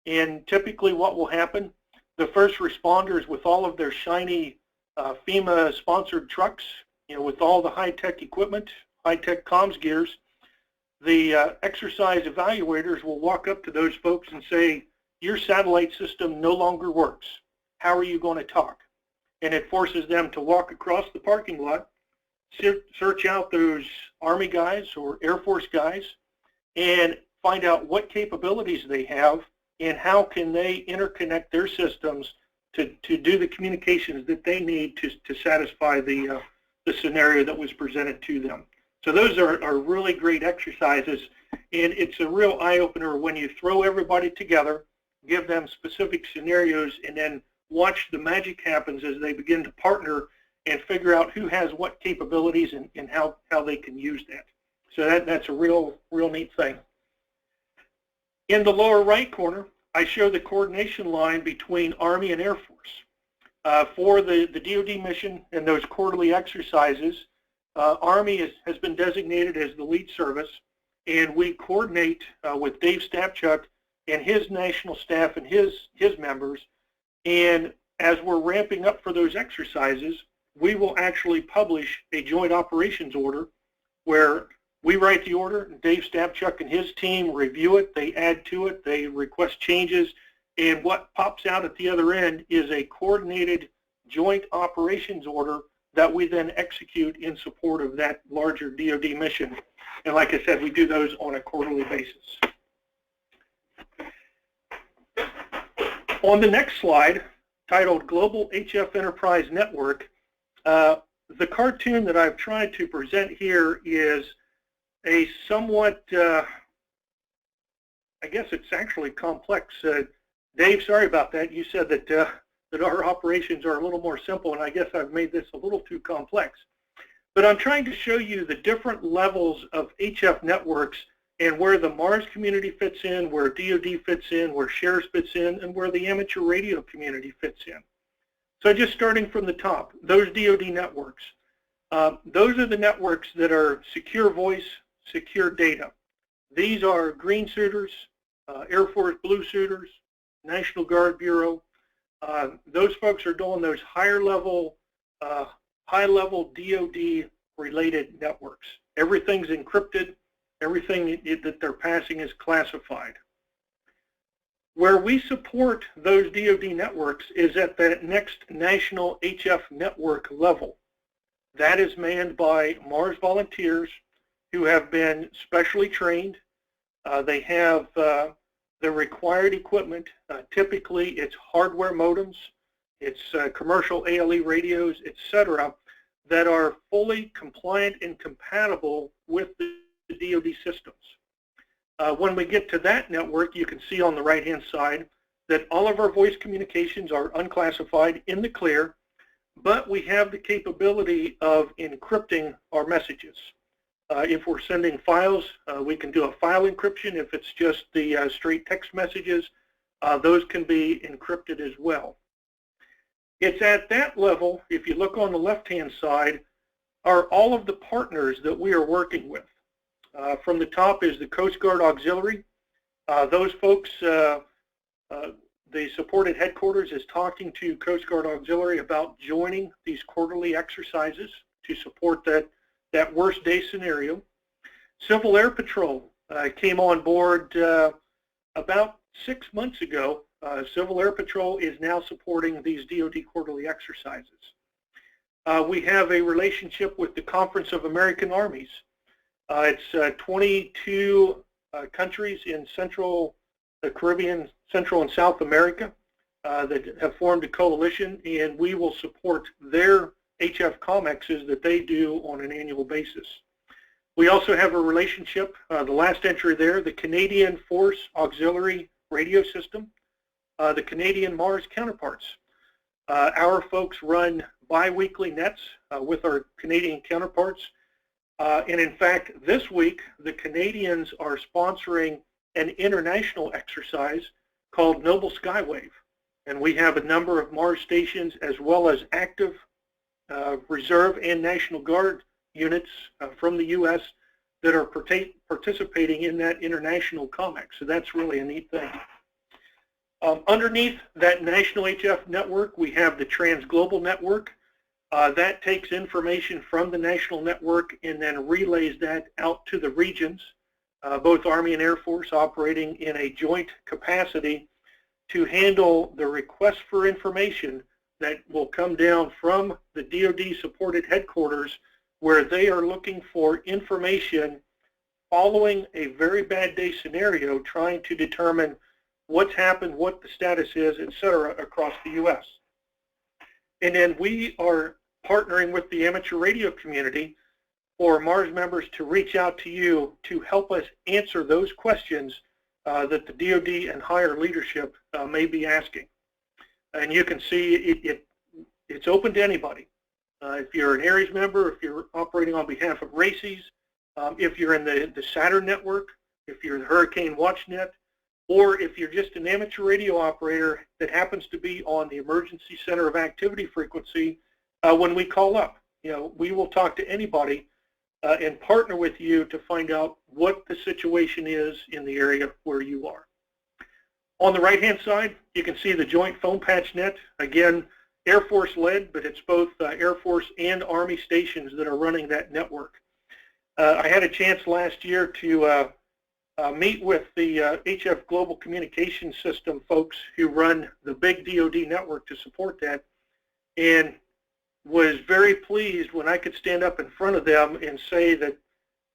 And typically what will happen, the first responders with all of their shiny FEMA-sponsored trucks, with all the high-tech equipment, high-tech comms gears, the exercise evaluators will walk up to those folks and say, your satellite system no longer works. How are you going to talk? And it forces them to walk across the parking lot, search out those Army guys or Air Force guys, and find out what capabilities they have and how can they interconnect their systems to do the communications that they need to satisfy the scenario that was presented to them. So those are really great exercises, and it's a real eye-opener when you throw everybody together, give them specific scenarios, and then watch the magic happens as they begin to partner and figure out who has what capabilities and how they can use that. So that's a real neat thing. In the lower right corner, I show the coordination line between Army and Air Force. For the DoD mission and those quarterly exercises, Army has been designated as the lead service, and we coordinate with Dave Stapchuk and his national staff and his members. And as we're ramping up for those exercises, we will actually publish a joint operations order where we write the order, Dave Stapchuk and his team review it, they add to it, they request changes, and what pops out at the other end is a coordinated joint operations order that we then execute in support of that larger DoD mission. And like I said, we do those on a quarterly basis. On the next slide, titled Global HF Enterprise Network, the cartoon that I've tried to present here is a somewhat, I guess it's actually complex. Dave, sorry about that. You said that our operations are a little more simple, and I guess I've made this a little too complex. But I'm trying to show you the different levels of HF networks and where the Mars community fits in, where DoD fits in, where Shares fits in, and where the amateur radio community fits in. So just starting from the top, those DoD networks. Those are the networks that are secure voice, secure data. These are green suiters, Air Force blue suiters, National Guard Bureau. Those folks are doing those higher level DoD related networks. Everything's encrypted. Everything that they're passing is classified. Where we support those DoD networks is at that next national HF network level. That is manned by Mars volunteers who have been specially trained. They have the required equipment. Typically, it's hardware modems, it's commercial ALE radios, etc., that are fully compliant and compatible with the DoD systems. When we get to that network, you can see on the right-hand side that all of our voice communications are unclassified in the clear, but we have the capability of encrypting our messages. If we're sending files, we can do a file encryption. If it's just the straight text messages, those can be encrypted as well. It's at that level, if you look on the left-hand side, are all of the partners that we are working with. From the top is the Coast Guard Auxiliary. Those folks, the supported headquarters is talking to Coast Guard Auxiliary about joining these quarterly exercises to support that worst day scenario. Civil Air Patrol came on board about 6 months ago. Civil Air Patrol is now supporting these DoD quarterly exercises. We have a relationship with the Conference of American Armies. It's 22 countries in the Caribbean, Central and South America that have formed a coalition, and we will support their HF COMEXs that they do on an annual basis. We also have a relationship, the last entry there, the Canadian Force Auxiliary Radio System, the Canadian Mars counterparts. Our folks run bi-weekly nets with our Canadian counterparts. And in fact, this week, the Canadians are sponsoring an international exercise called Noble Skywave. And we have a number of Mars stations as well as active Reserve and National Guard units from the U.S. that are participating in that international COMEX. So that's really a neat thing. Underneath that national HF network, we have the Trans-Global Network. That takes information from the national network and then relays that out to the regions, both Army and Air Force operating in a joint capacity to handle the request for information that will come down from the DoD supported headquarters, where they are looking for information following a very bad day scenario, trying to determine what's happened, what the status is, etc., across the U.S. And then we are partnering with the amateur radio community for Mars members to reach out to you to help us answer those questions that the DoD and higher leadership may be asking. And you can see it's open to anybody. If you're an ARRL member, if you're operating on behalf of RACES, if you're in the Saturn network, if you're the Hurricane WatchNet, or if you're just an amateur radio operator that happens to be on the Emergency Center of Activity frequency, when we call up, we will talk to anybody and partner with you to find out what the situation is in the area where you are. On the right-hand side, you can see the Joint Phone Patch Net. Again, Air Force led, but it's both Air Force and Army stations that are running that network. I had a chance last year to meet with the HF Global Communication System folks who run the big DoD network to support that, and was very pleased when I could stand up in front of them and say that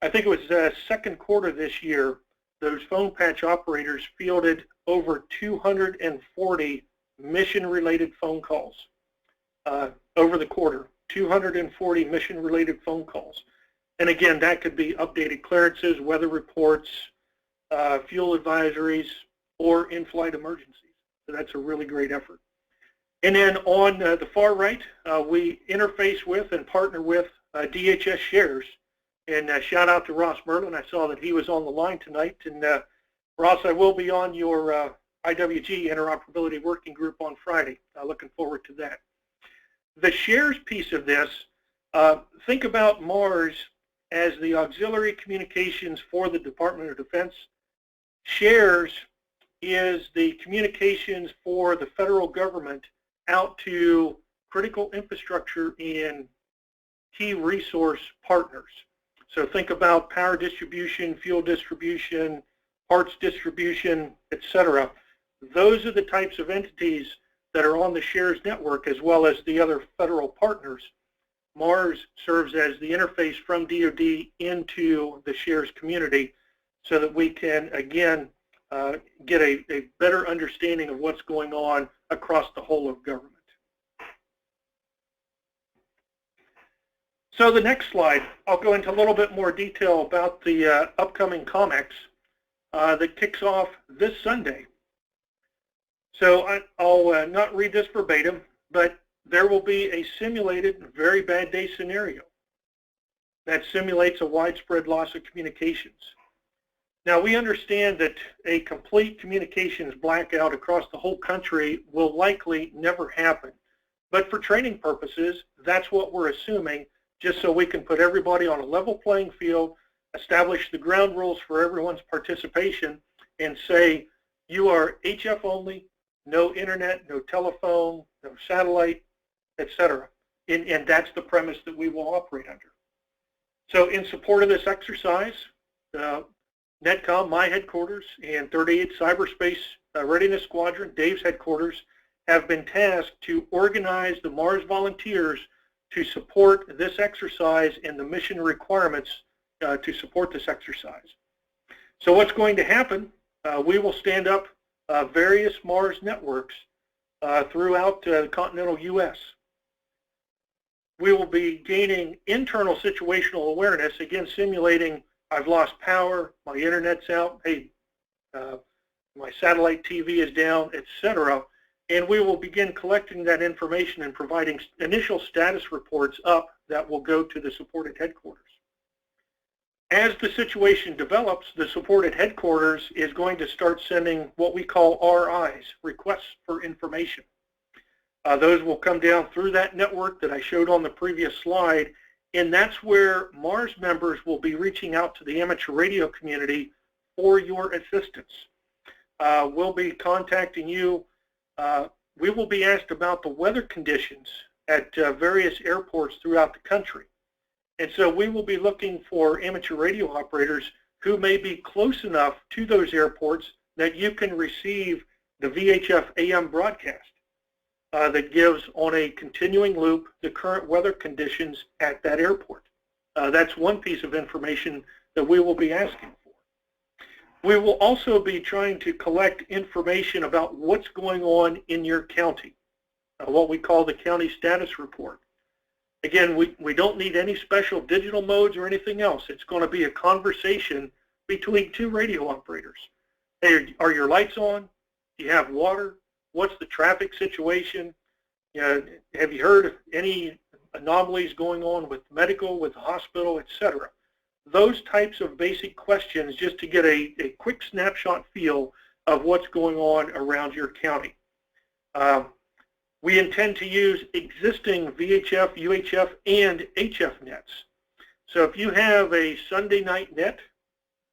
I think it was second quarter this year, those phone patch operators fielded over 240 mission-related phone calls over the quarter, 240 mission-related phone calls. And again, that could be updated clearances, weather reports, fuel advisories, or in-flight emergencies. So that's a really great effort. And then on the far right, we interface with and partner with DHS Shares. And shout out to Ross Merlin. I saw that he was on the line tonight. And Ross, I will be on your IWG Interoperability Working Group on Friday. Looking forward to that. The Shares piece of this, think about Mars as the auxiliary communications for the Department of Defense. Shares is the communications for the federal government out to critical infrastructure and key resource partners. So think about power distribution, fuel distribution, parts distribution, etc. Those are the types of entities that are on the Shares network, as well as the other federal partners. Mars serves as the interface from DoD into the Shares community so that we can, again, get a better understanding of what's going on across the whole of government. So the next slide, I'll go into a little bit more detail about the upcoming COMEX that kicks off this Sunday. So I'll not read this verbatim, but there will be a simulated very bad day scenario that simulates a widespread loss of communications. Now, we understand that a complete communications blackout across the whole country will likely never happen. But for training purposes, that's what we're assuming, just so we can put everybody on a level playing field, establish the ground rules for everyone's participation, and say, you are HF only, no internet, no telephone, no satellite, etc. And that's the premise that we will operate under. So in support of this exercise, NETCOM, my headquarters, and 38th Cyberspace Readiness Squadron, Dave's headquarters, have been tasked to organize the Mars volunteers to support this exercise and the mission requirements to support this exercise. So what's going to happen, we will stand up various Mars networks throughout the continental U.S. We will be gaining internal situational awareness, again simulating I've lost power, my internet's out, hey, my satellite TV is down, etc. And we will begin collecting that information and providing initial status reports up that will go to the supported headquarters. As the situation develops, the supported headquarters is going to start sending what we call RIs, requests for information. Those will come down through that network that I showed on the previous slide, and that's where Mars members will be reaching out to the amateur radio community for your assistance. We'll be contacting you. We will be asked about the weather conditions at various airports throughout the country. And so we will be looking for amateur radio operators who may be close enough to those airports that you can receive the VHF AM broadcast that gives on a continuing loop the current weather conditions at that airport. That's one piece of information that we will be asking for. We will also be trying to collect information about what's going on in your county, what we call the county status report. Again, we don't need any special digital modes or anything else. It's going to be a conversation between two radio operators. Hey, are your lights on? Do you have water? What's the traffic situation? You know, have you heard any anomalies going on with medical, with the hospital, etc.? Those types of basic questions just to get a quick snapshot feel of what's going on around your county. We intend to use existing VHF, UHF, and HF nets. So if you have a Sunday night net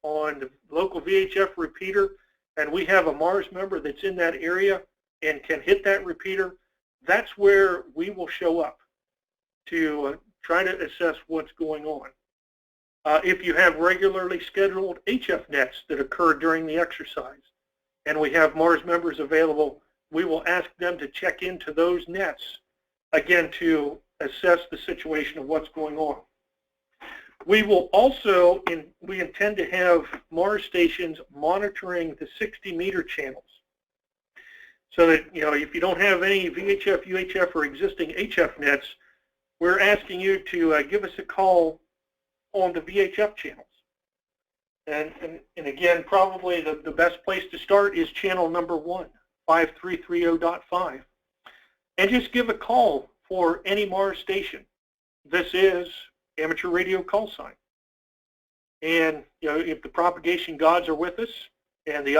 on the local VHF repeater and we have a Mars member that's in that area and can hit that repeater, that's where we will show up to try to assess what's going on. If you have regularly scheduled HF nets that occur during the exercise and we have Mars members available, we will ask them to check into those nets, again, to assess the situation of what's going on. We will also, we intend to have Mars stations monitoring the 60-meter channels. So that, you know, if you don't have any VHF, UHF, or existing HF nets, we're asking you to give us a call on the VHF channels. And again, probably the best place to start is channel number 1, 5330.5. And just give a call for any Mars station. This is amateur radio call sign. And you know, if the propagation gods are with us and the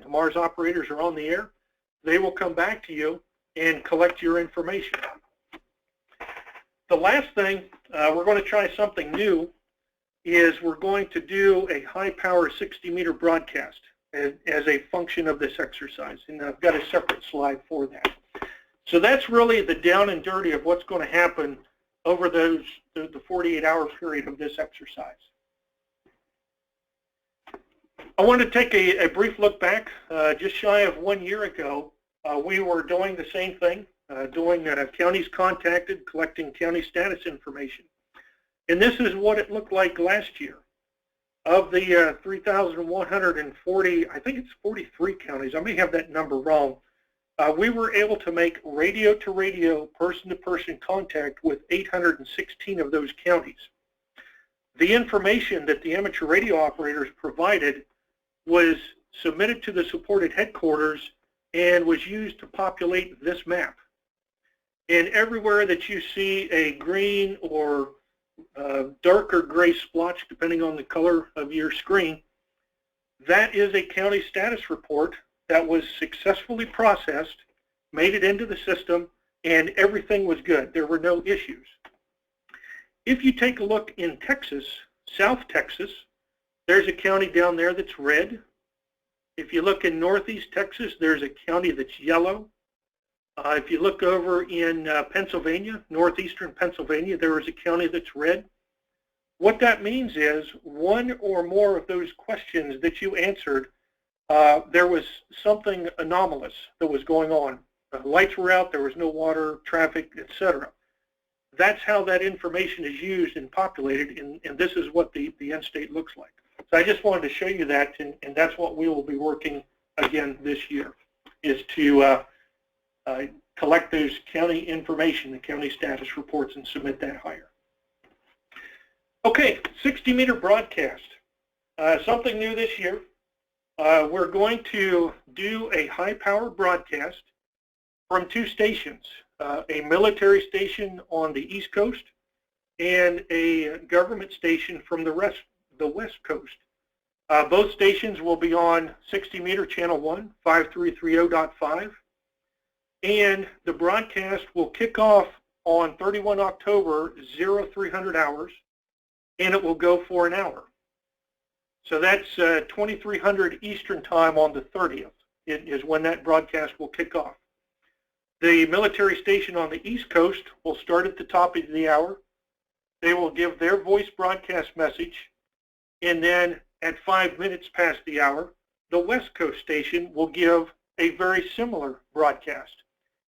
Mars operators are on the air, they will come back to you and collect your information. The last thing, we're going to try something new, is we're going to do a high-power 60-meter broadcast as a function of this exercise. And I've got a separate slide for that. So that's really the down and dirty of what's going to happen over the 48-hour period of this exercise. I want to take a brief look back. Just shy of 1 year ago, we were doing the same thing, doing counties contacted, collecting county status information. And this is what it looked like last year. Of the 3,140, I think it's 43 counties, I may have that number wrong, we were able to make radio-to-radio, person-to-person contact with 816 of those counties. The information that the amateur radio operators provided was submitted to the supported headquarters and was used to populate this map. And everywhere that you see a green or darker gray splotch, depending on the color of your screen, that is a county status report that was successfully processed, made it into the system, and everything was good. There were no issues. If you take a look in Texas, South Texas, there's a county down there that's red. If you look in Northeast Texas, there's a county that's yellow. If you look over in Pennsylvania, northeastern Pennsylvania, there is a county that's red. What that means is one or more of those questions that you answered, there was something anomalous that was going on. The lights were out, there was no water, traffic, etc. That's how that information is used and populated, and this is what the end state looks like. So I just wanted to show you that, and that's what we will be working again this year, is to collect those county information, the county status reports, and submit that higher. Okay, 60-meter broadcast. Something new this year. We're going to do a high-power broadcast from two stations, a military station on the East Coast and a government station from the West Coast. Both stations will be on 60-meter channel 1, 5330.5. And the broadcast will kick off on 31 October, 0300 hours, and it will go for an hour. So that's 2300 Eastern time on the 30th is when that broadcast will kick off. The military station on the East Coast will start at the top of the hour. They will give their voice broadcast message, and then at 5 minutes past the hour, the West Coast station will give a very similar broadcast.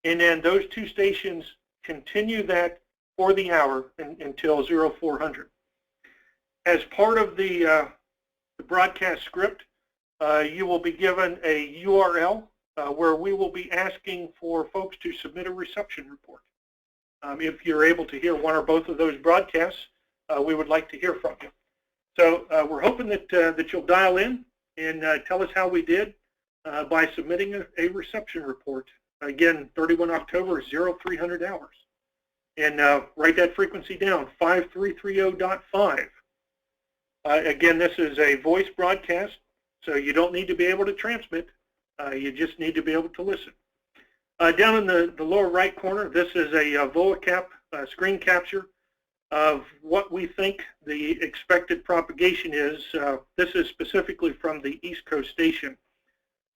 And then those two stations continue that for the hour until 0400. As part of the broadcast script, you will be given a URL where we will be asking for folks to submit a reception report. If you're able to hear one or both of those broadcasts, we would like to hear from you. So we're hoping that you'll dial in and tell us how we did by submitting a reception report. Again, 31 October, 0300 hours. And write that frequency down, 5330.5. Again, this is a voice broadcast, so you don't need to be able to transmit. You just need to be able to listen. Down in the lower right corner, this is a VOACAP screen capture of what we think the expected propagation is. This is specifically from the East Coast station.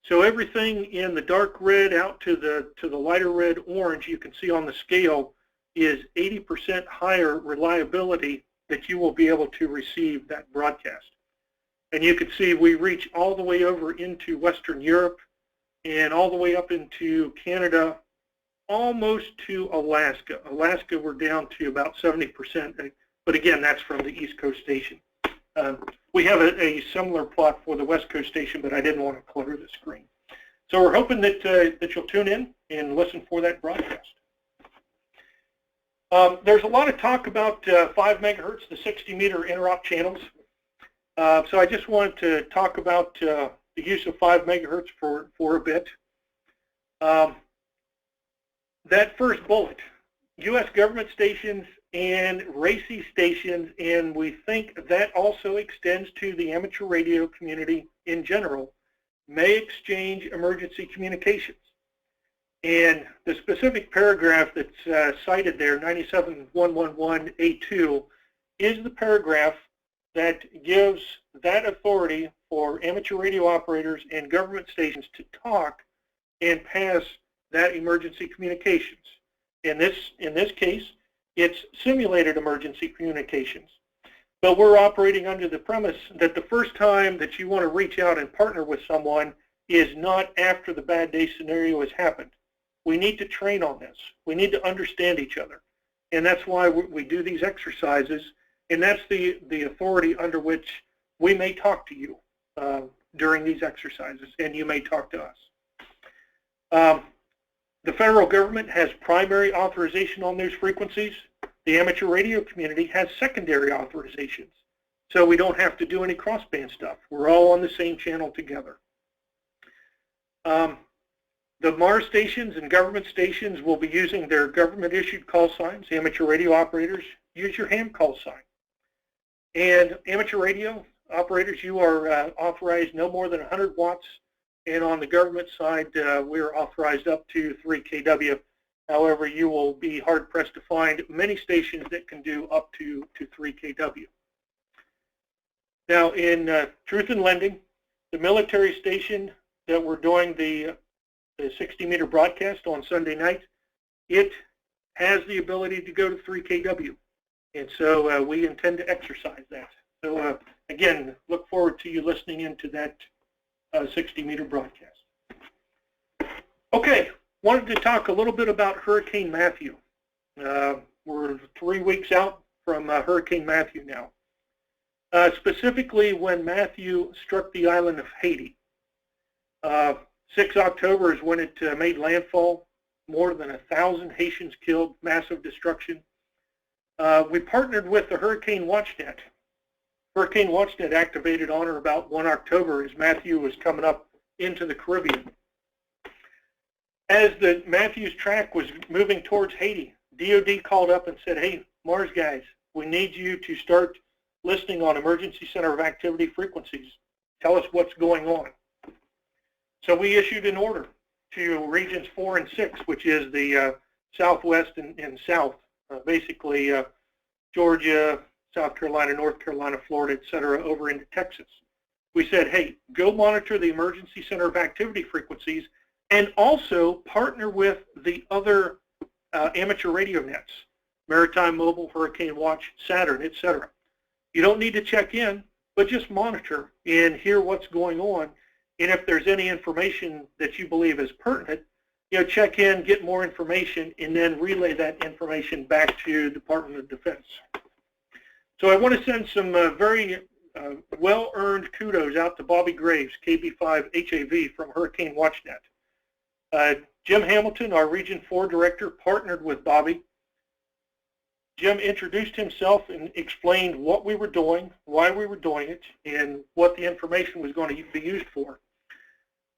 So everything in the dark red out to the lighter red orange you can see on the scale is 80% higher reliability that you will be able to receive that broadcast. And you can see we reach all the way over into Western Europe and all the way up into Canada, almost to Alaska. Alaska, we're down to about 70%, but again, that's from the East Coast station. We have a similar plot for the West Coast station, but I didn't want to clutter the screen. So we're hoping that you'll tune in and listen for that broadcast. There's a lot of talk about 5 megahertz, the 60-meter interop channels. So I just wanted to talk about the use of 5 megahertz for a bit. That first bullet, U.S. government stations and RACI stations, and we think that also extends to the amateur radio community in general, may exchange emergency communications. And the specific paragraph that's cited there, 97111A2, is the paragraph that gives that authority for amateur radio operators and government stations to talk and pass that emergency communications. In this case, it's simulated emergency communications. But we're operating under the premise that the first time that you want to reach out and partner with someone is not after the bad day scenario has happened. We need to train on this. We need to understand each other. And that's why we do these exercises. And that's the authority under which we may talk to you during these exercises, and you may talk to us. The federal government has primary authorization on those frequencies. The amateur radio community has secondary authorizations. So we don't have to do any crossband stuff. We're all on the same channel together. The MARS stations and government stations will be using their government-issued call signs. Amateur radio operators, use your ham call sign. And amateur radio operators, you are authorized no more than 100 watts. And on the government side, we're authorized up to 3 kW. However, you will be hard-pressed to find many stations that can do up to 3 kW. Now, in Truth in Lending, the military station that we're doing the 60-meter broadcast on Sunday night, it has the ability to go to 3 kW. And so we intend to exercise that. So again, look forward to you listening into that 60-meter broadcast. Okay, wanted to talk a little bit about Hurricane Matthew. We're 3 weeks out from Hurricane Matthew now. Specifically when Matthew struck the island of Haiti. 6 October is when it made landfall. More than 1,000 Haitians killed, massive destruction. We partnered with the Hurricane WatchNet. Hurricane WatchNet activated on or about 1 October as Matthew was coming up into the Caribbean. As the Matthew's track was moving towards Haiti, DOD called up and said, hey, Mars guys, we need you to start listening on Emergency Center of Activity frequencies. Tell us what's going on. So we issued an order to regions 4 and 6, which is the Southwest and South, basically Georgia, South Carolina, North Carolina, Florida, et cetera, over into Texas. We said, hey, go monitor the Emergency Center of Activity frequencies and also partner with the other amateur radio nets, Maritime Mobile, Hurricane Watch, Saturn, etc. You don't need to check in, but just monitor and hear what's going on. And if there's any information that you believe is pertinent, check in, get more information, and then relay that information back to Department of Defense. So I want to send some very well-earned kudos out to Bobby Graves, KB5 HAV from Hurricane WatchNet. Jim Hamilton, our Region 4 Director, partnered with Bobby. Jim introduced himself and explained what we were doing, why we were doing it, and what the information was going to be used for.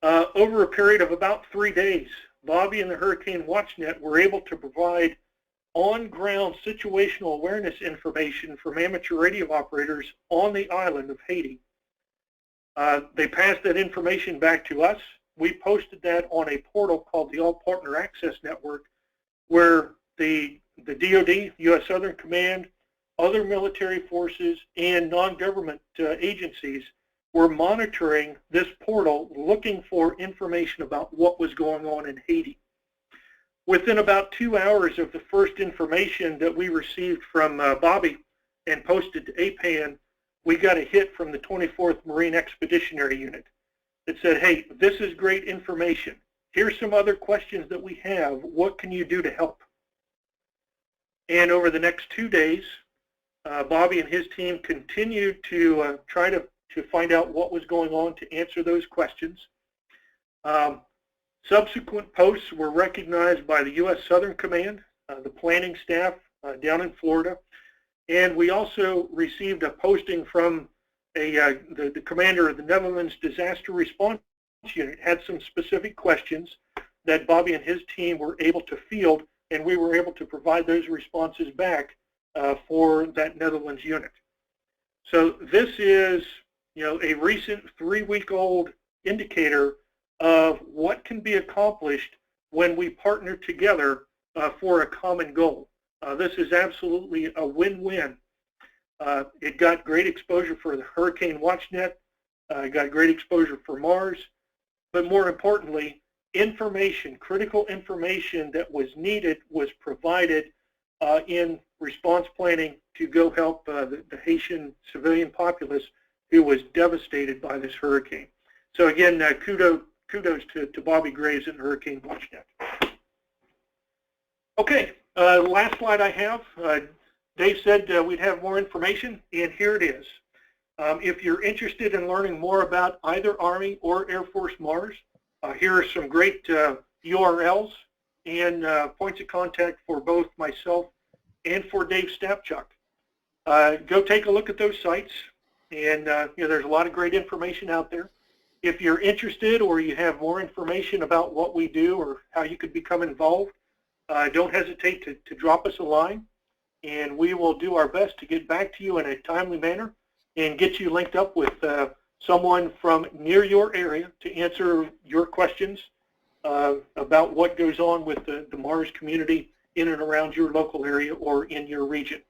Over a period of about 3 days, Bobby and the Hurricane WatchNet were able to provide on-ground situational awareness information from amateur radio operators on the island of Haiti. They passed that information back to us. We posted that on a portal called the All Partner Access Network, where the DoD, U.S. Southern Command, other military forces, and non-government agencies were monitoring this portal, looking for information about what was going on in Haiti. Within about 2 hours of the first information that we received from Bobby and posted to APAN, we got a hit from the 24th Marine Expeditionary Unit that said, hey, this is great information. Here's some other questions that we have. What can you do to help? And over the next 2 days, Bobby and his team continued to try to find out what was going on, to answer those questions. Subsequent posts were recognized by the U.S. Southern Command, the planning staff down in Florida, and we also received a posting from the commander of the Netherlands Disaster Response Unit. Had some specific questions that Bobby and his team were able to field, and we were able to provide those responses back for that Netherlands unit. So this is, a recent 3-week-old indicator of what can be accomplished when we partner together for a common goal. This is absolutely a win-win. It got great exposure for the Hurricane WatchNet, it got great exposure for Mars, but more importantly, critical information that was needed was provided in response planning to go help the Haitian civilian populace who was devastated by this hurricane. So again, kudos to Bobby Graves and Hurricane WatchNet. Okay, last slide I have. Dave said we'd have more information, and here it is. If you're interested in learning more about either Army or Air Force Mars, here are some great URLs and points of contact for both myself and for Dave Stapchuk. Go take a look at those sites, and there's a lot of great information out there. If you're interested or you have more information about what we do or how you could become involved, don't hesitate to drop us a line, and we will do our best to get back to you in a timely manner and get you linked up with someone from near your area to answer your questions about what goes on with the Mars community in and around your local area or in your region.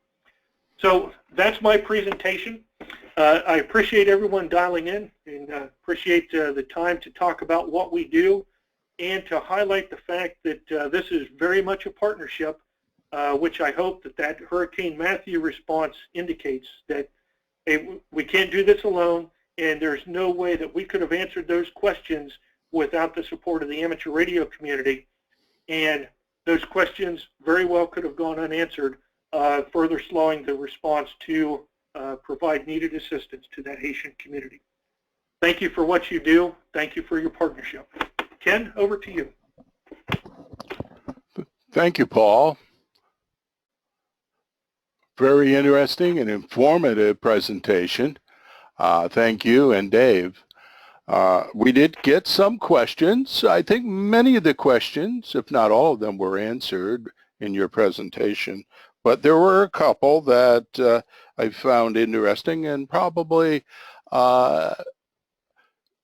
So that's my presentation. I appreciate everyone dialing in, and appreciate the time to talk about what we do and to highlight the fact that this is very much a partnership, which I hope that Hurricane Matthew response indicates that we can't do this alone, and there's no way that we could have answered those questions without the support of the amateur radio community. And those questions very well could have gone unanswered, further slowing the response to provide needed assistance to that Haitian community. Thank you for what you do. Thank you for your partnership. Ken, over to you. Thank you, Paul. Very interesting and informative presentation. Thank you, and Dave. We did get some questions. I think many of the questions, if not all of them, were answered in your presentation, but there were a couple that I found interesting and probably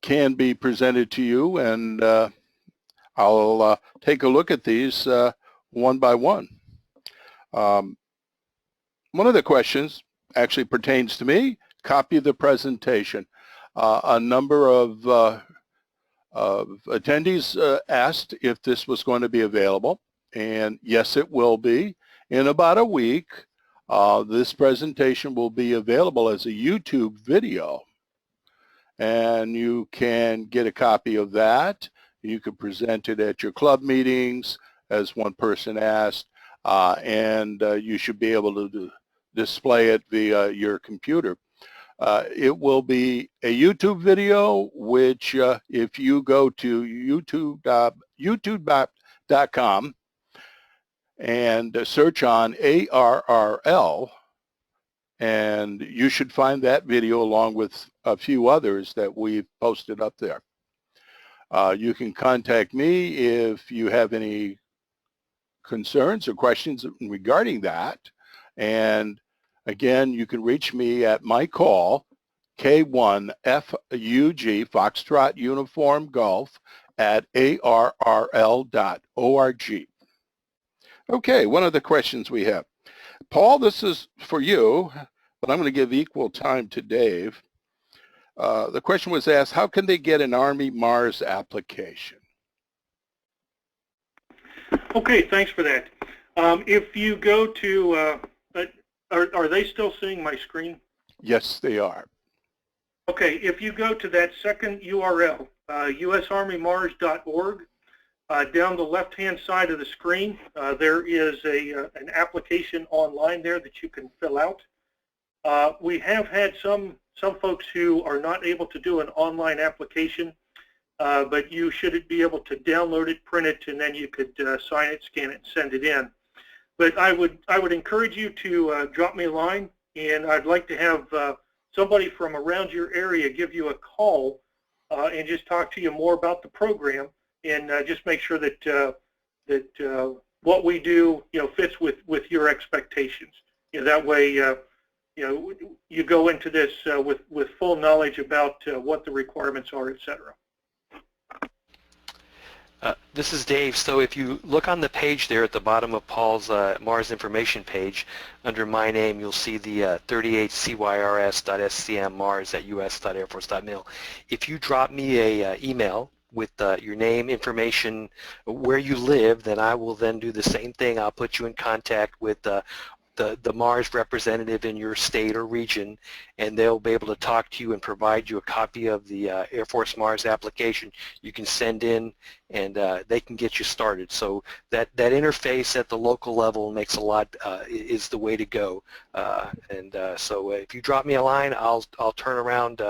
can be presented to you, and I'll take a look at these one by one. One of the questions actually pertains to me. Copy of the presentation. A number of Attendees asked if this was going to be available, and yes, it will be. In about a week, this presentation will be available as a YouTube video, and you can get a copy of that. You can present it at your club meetings, as one person asked, and you should be able to display it via your computer. It will be a YouTube video, which if you go to youtube.com and search on ARRL, and you should find that video along with a few others that we've posted up there. You can contact me if you have any concerns or questions regarding that. And again, you can reach me at my call, K1FUG, Foxtrot Uniform Golf, at ARRL.org. Okay, one of the questions we have. Paul, this is for you, but I'm going to give equal time to Dave. The question was asked, how can they get an Army Mars application? Okay, thanks for that. If you go to, are they still seeing my screen? Yes, they are. Okay, if you go to that second URL, usarmymars.org, down the left-hand side of the screen, there is an application online there that you can fill out. We have had some folks who are not able to do an online application, but you should be able to download it, print it, and then you could sign it, scan it, and send it in. But I would encourage you to drop me a line, and I'd like to have somebody from around your area give you a call and just talk to you more about the program, and just make sure that what we do, fits with your expectations. That way, you go into this with full knowledge about what the requirements are, etc. This is Dave. So if you look on the page there at the bottom of Paul's Mars information page, under my name, you'll see the 38cyrs.scm.mars@us.airforce.mil. If you drop me a email with your name, information, where you live, then I will then do the same thing. I'll put you in contact with the Mars representative in your state or region, and they'll be able to talk to you and provide you a copy of the Air Force Mars application you can send in, and they can get you started. So that interface at the local level makes a lot, is the way to go. So if you drop me a line, I'll turn around.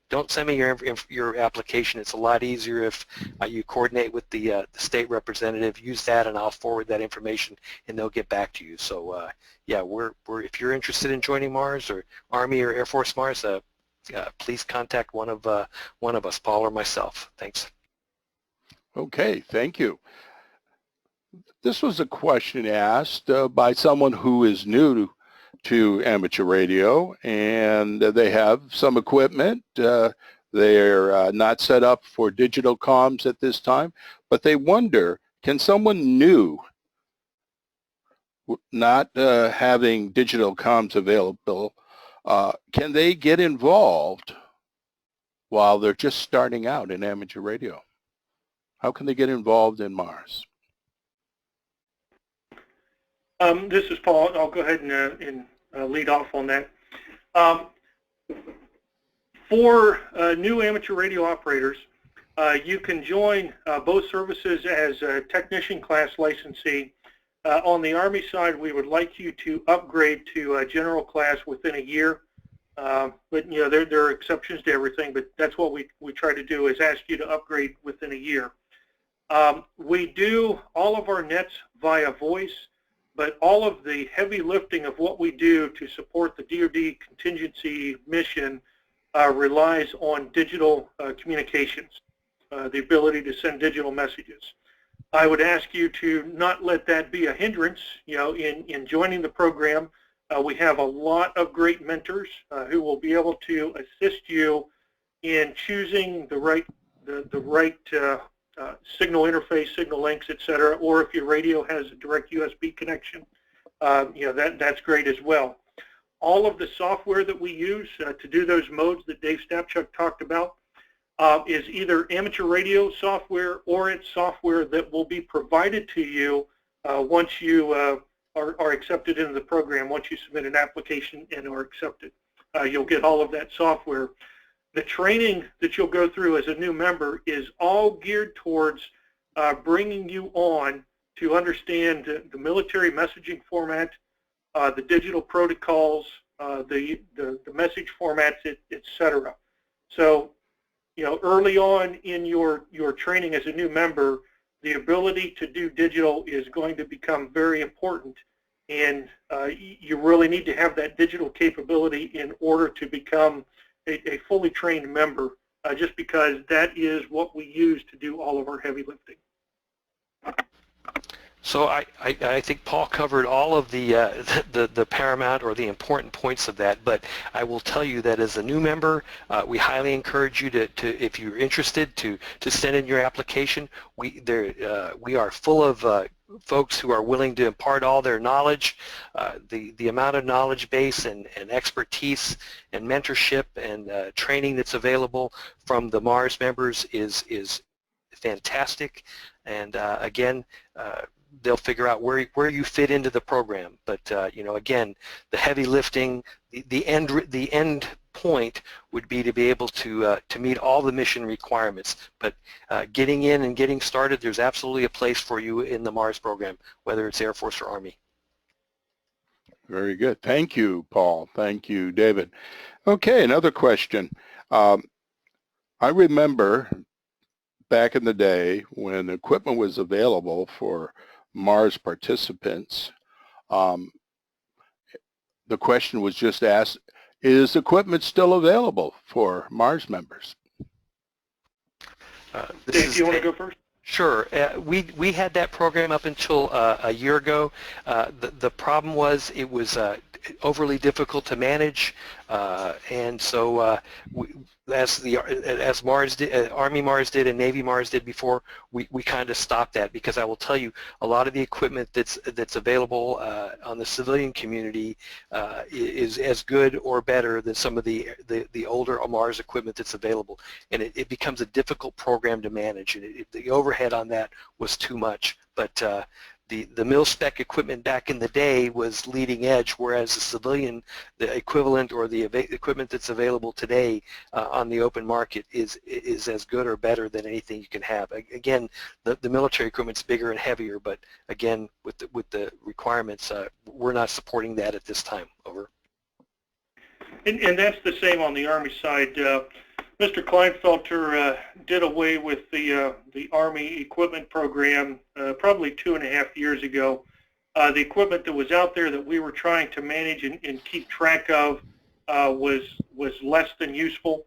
Don't send me your application. It's a lot easier if you coordinate with the state representative. Use that, and I'll forward that information, and they'll get back to you. So yeah, if you're interested in joining Mars or Army or Air Force Mars, please contact one of us, Paul or myself. Thanks. Okay, thank you. This was a question asked by someone who is new to amateur radio, and they have some equipment. They're not set up for digital comms at this time, but they wonder, can someone new, not having digital comms available, can they get involved while they're just starting out in amateur radio? How can they get involved in Mars? This is Paul. I'll go ahead and lead off on that. For new amateur radio operators, you can join both services as a technician class licensee. On the Army side, we would like you to upgrade to general class within a year. But there are exceptions to everything, but that's what we try to do, is ask you to upgrade within a year. We do all of our nets via voice, but all of the heavy lifting of what we do to support the DoD contingency mission relies on digital communications, the ability to send digital messages. I would ask you to not let that be a hindrance, in joining the program. We have a lot of great mentors who will be able to assist you in choosing the right signal interface, signal links, etc. Or if your radio has a direct USB connection, that's great as well. All of the software that we use to do those modes that Dave Snapchuk talked about, is either amateur radio software or it's software that will be provided to you once you are accepted into the program. Once you submit an application and are accepted, you'll get all of that software. The training that you'll go through as a new member is all geared towards bringing you on to understand the military messaging format, the digital protocols, the message formats, etc. So, you know, early on in your training as a new member, the ability to do digital is going to become very important, and you really need to have that digital capability in order to become a fully trained member, just because that is what we use to do all of our heavy lifting. So I think Paul covered all of the paramount or the important points of that, but I will tell you that as a new member, we highly encourage you to if you're interested, to send in your application. We are full of folks who are willing to impart all their knowledge. The amount of knowledge base and expertise and mentorship and training that's available from the MARS members is fantastic, and again, they'll figure out where you fit into the program. But you know, again, the heavy lifting, the end point would be to be able to meet all the mission requirements. But getting in and getting started, there's absolutely a place for you in the MARS program, whether it's Air Force or Army. Very good. Thank you, Paul. Thank you, David. Okay, another question. I remember back in the day when equipment was available for MARS participants, the question was just asked, is equipment still available for MARS members? Dave, do you want to go first? Sure. We had that program up until a year ago. The problem was it was overly difficult to manage, and so as MARS did, Army MARS did and Navy MARS did before, we kind of stopped that, because I will tell you, a lot of the equipment that's available on the civilian community is as good or better than some of the older MARS equipment that's available, and it becomes a difficult program to manage, and the overhead on that was too much. But the mil-spec equipment back in the day was leading edge, whereas the equivalent or the equipment that's available today on the open market is as good or better than anything you can have. Again, the military equipment's bigger and heavier, but again, with the requirements, we're not supporting that at this time. Over. And that's the same on the Army side. Mr. Kleinfelter did away with the Army equipment program probably 2.5 years ago. The equipment that was out there that we were trying to manage and keep track of was less than useful,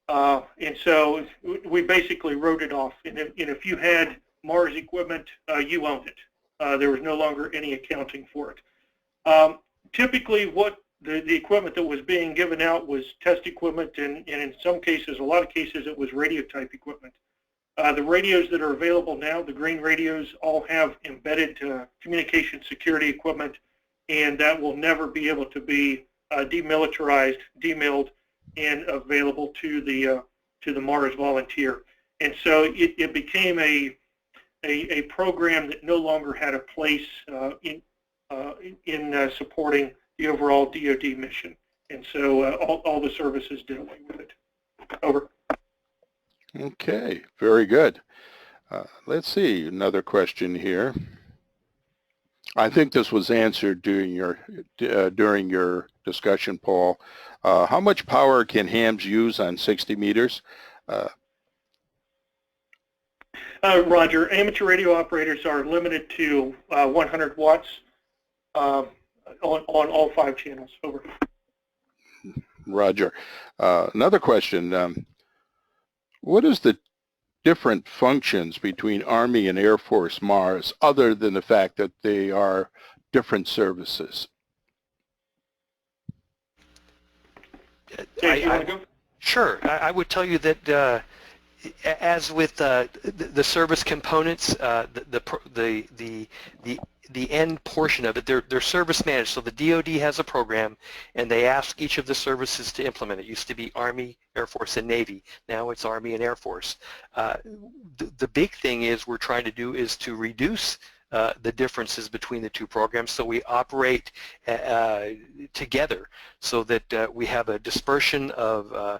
and so we basically wrote it off. And if you had MARS equipment, you owned it. There was no longer any accounting for it. Typically, what the equipment that was being given out was test equipment, and in some cases, a lot of cases, it was radio type equipment. The radios that are available now, the green radios, all have embedded communication security equipment, and that will never be able to be demilitarized, demilled, and available to the MARS volunteer. And so it became a program that no longer had a place in supporting the overall DoD mission, and so all the services did away with it. Over. Okay, very good. Let's see, another question here. I think this was answered during your discussion, Paul. How much power can hams use on 60 meters? Roger. Amateur radio operators are limited to 100 watts. On all 5 channels. Over. Roger. Another question. What is the different functions between Army and Air Force MARS, other than the fact that they are different services? Dave, you want to go? Sure. I would tell you that as with the service components, the the end portion of it, they're service managed. So the DoD has a program, and they ask each of the services to implement it. It used to be Army, Air Force, and Navy. Now it's Army and Air Force. The big thing is we're trying to do is to reduce the differences between the two programs, so we operate together so that we have a dispersion of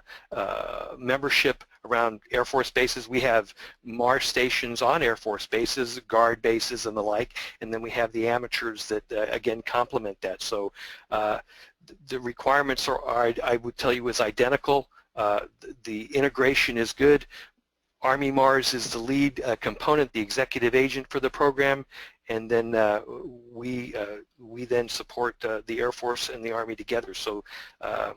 membership around Air Force bases. We have MARS stations on Air Force bases, guard bases and the like, and then we have the amateurs that again complement that. So the requirements are, I would tell you, is identical. The integration is good. Army Mars is the lead component, the executive agent for the program, and then we then support the Air Force and the Army together. So I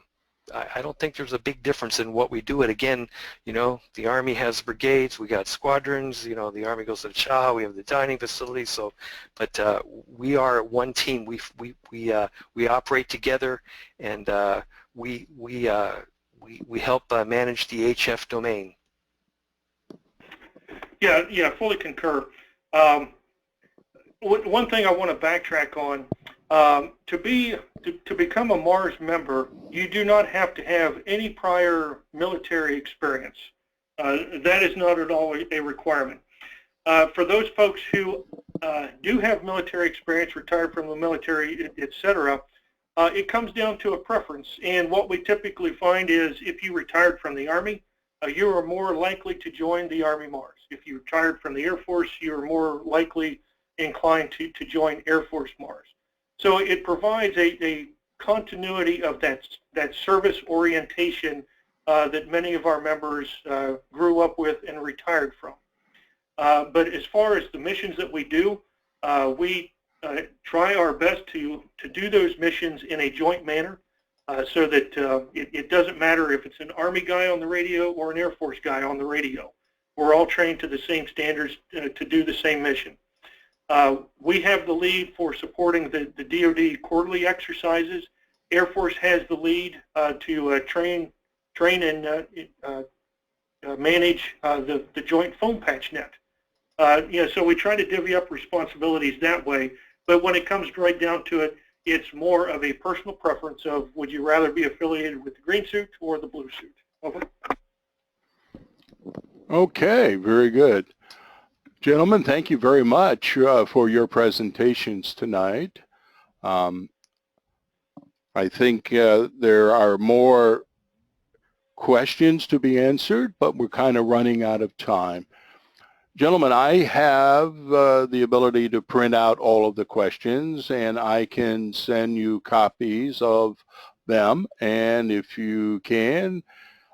don't think there's a big difference in what we do. It again, you know, the Army has brigades, we got squadrons. You know, the Army goes to the CHA, we have the dining facilities. So, but we are one team. We operate together, and we help manage the HF domain. Yeah, fully concur. One thing I want to backtrack on, to become a Mars member, you do not have to have any prior military experience. That is not at all a requirement. For those folks who do have military experience, retired from the military, etc., it comes down to a preference. And what we typically find is if you retired from the Army, you are more likely to join the Army Mars. If you retired from the Air Force, you're more likely inclined to join Air Force Mars. So it provides a continuity of that service orientation that many of our members grew up with and retired from. But as far as the missions that we do, we try our best to do those missions in a joint manner. So that it doesn't matter if it's an Army guy on the radio or an Air Force guy on the radio. We're all trained to the same standards to do the same mission. We have the lead for supporting the DoD quarterly exercises. Air Force has the lead to train and manage the joint foam patch net. So we try to divvy up responsibilities that way, but when it comes right down to it, it's more of a personal preference of would you rather be affiliated with the green suit or the blue suit. Over. Okay, very good. Gentlemen, thank you very much for your presentations tonight. I think there are more questions to be answered, but we're kind of running out of time. Gentlemen, I have the ability to print out all of the questions, and I can send you copies of them. And if you can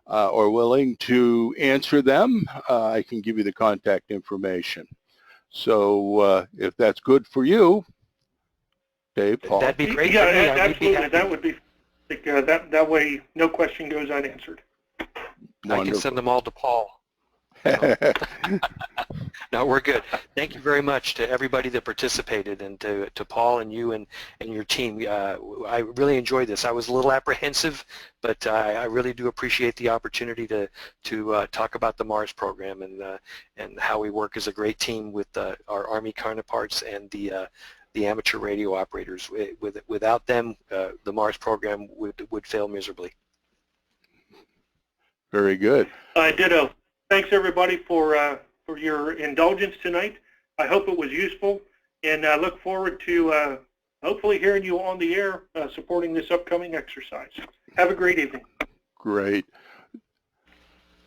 or willing to answer them, I can give you the contact information. So if that's good for you, Dave, Paul. That'd be great. Yeah, for me. absolutely. That would be that way. No question goes unanswered. Wonderful. I can send them all to Paul. No, we're good. Thank you very much to everybody that participated, and to Paul and you and your team. I really enjoyed this. I was a little apprehensive, but I really do appreciate the opportunity to talk about the Mars program and how we work as a great team with our Army counterparts and the amateur radio operators. Without them, the Mars program would fail miserably. Very good. Ditto. Thanks everybody for your indulgence tonight. I hope it was useful, and I look forward to hopefully hearing you on the air supporting this upcoming exercise. Have a great evening. Great.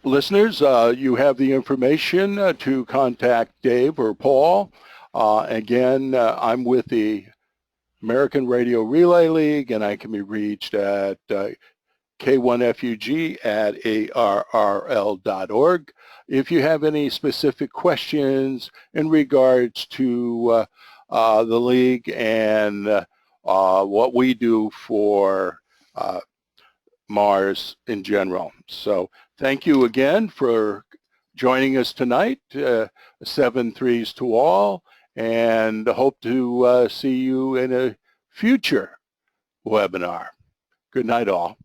Listeners, you have the information to contact Dave or Paul. Again, I'm with the American Radio Relay League, and I can be reached at k1fug@arrl.org. If you have any specific questions in regards to the league and what we do for Mars in general. So thank you again for joining us tonight. 7-3s to all, and hope to see you in a future webinar. Good night all.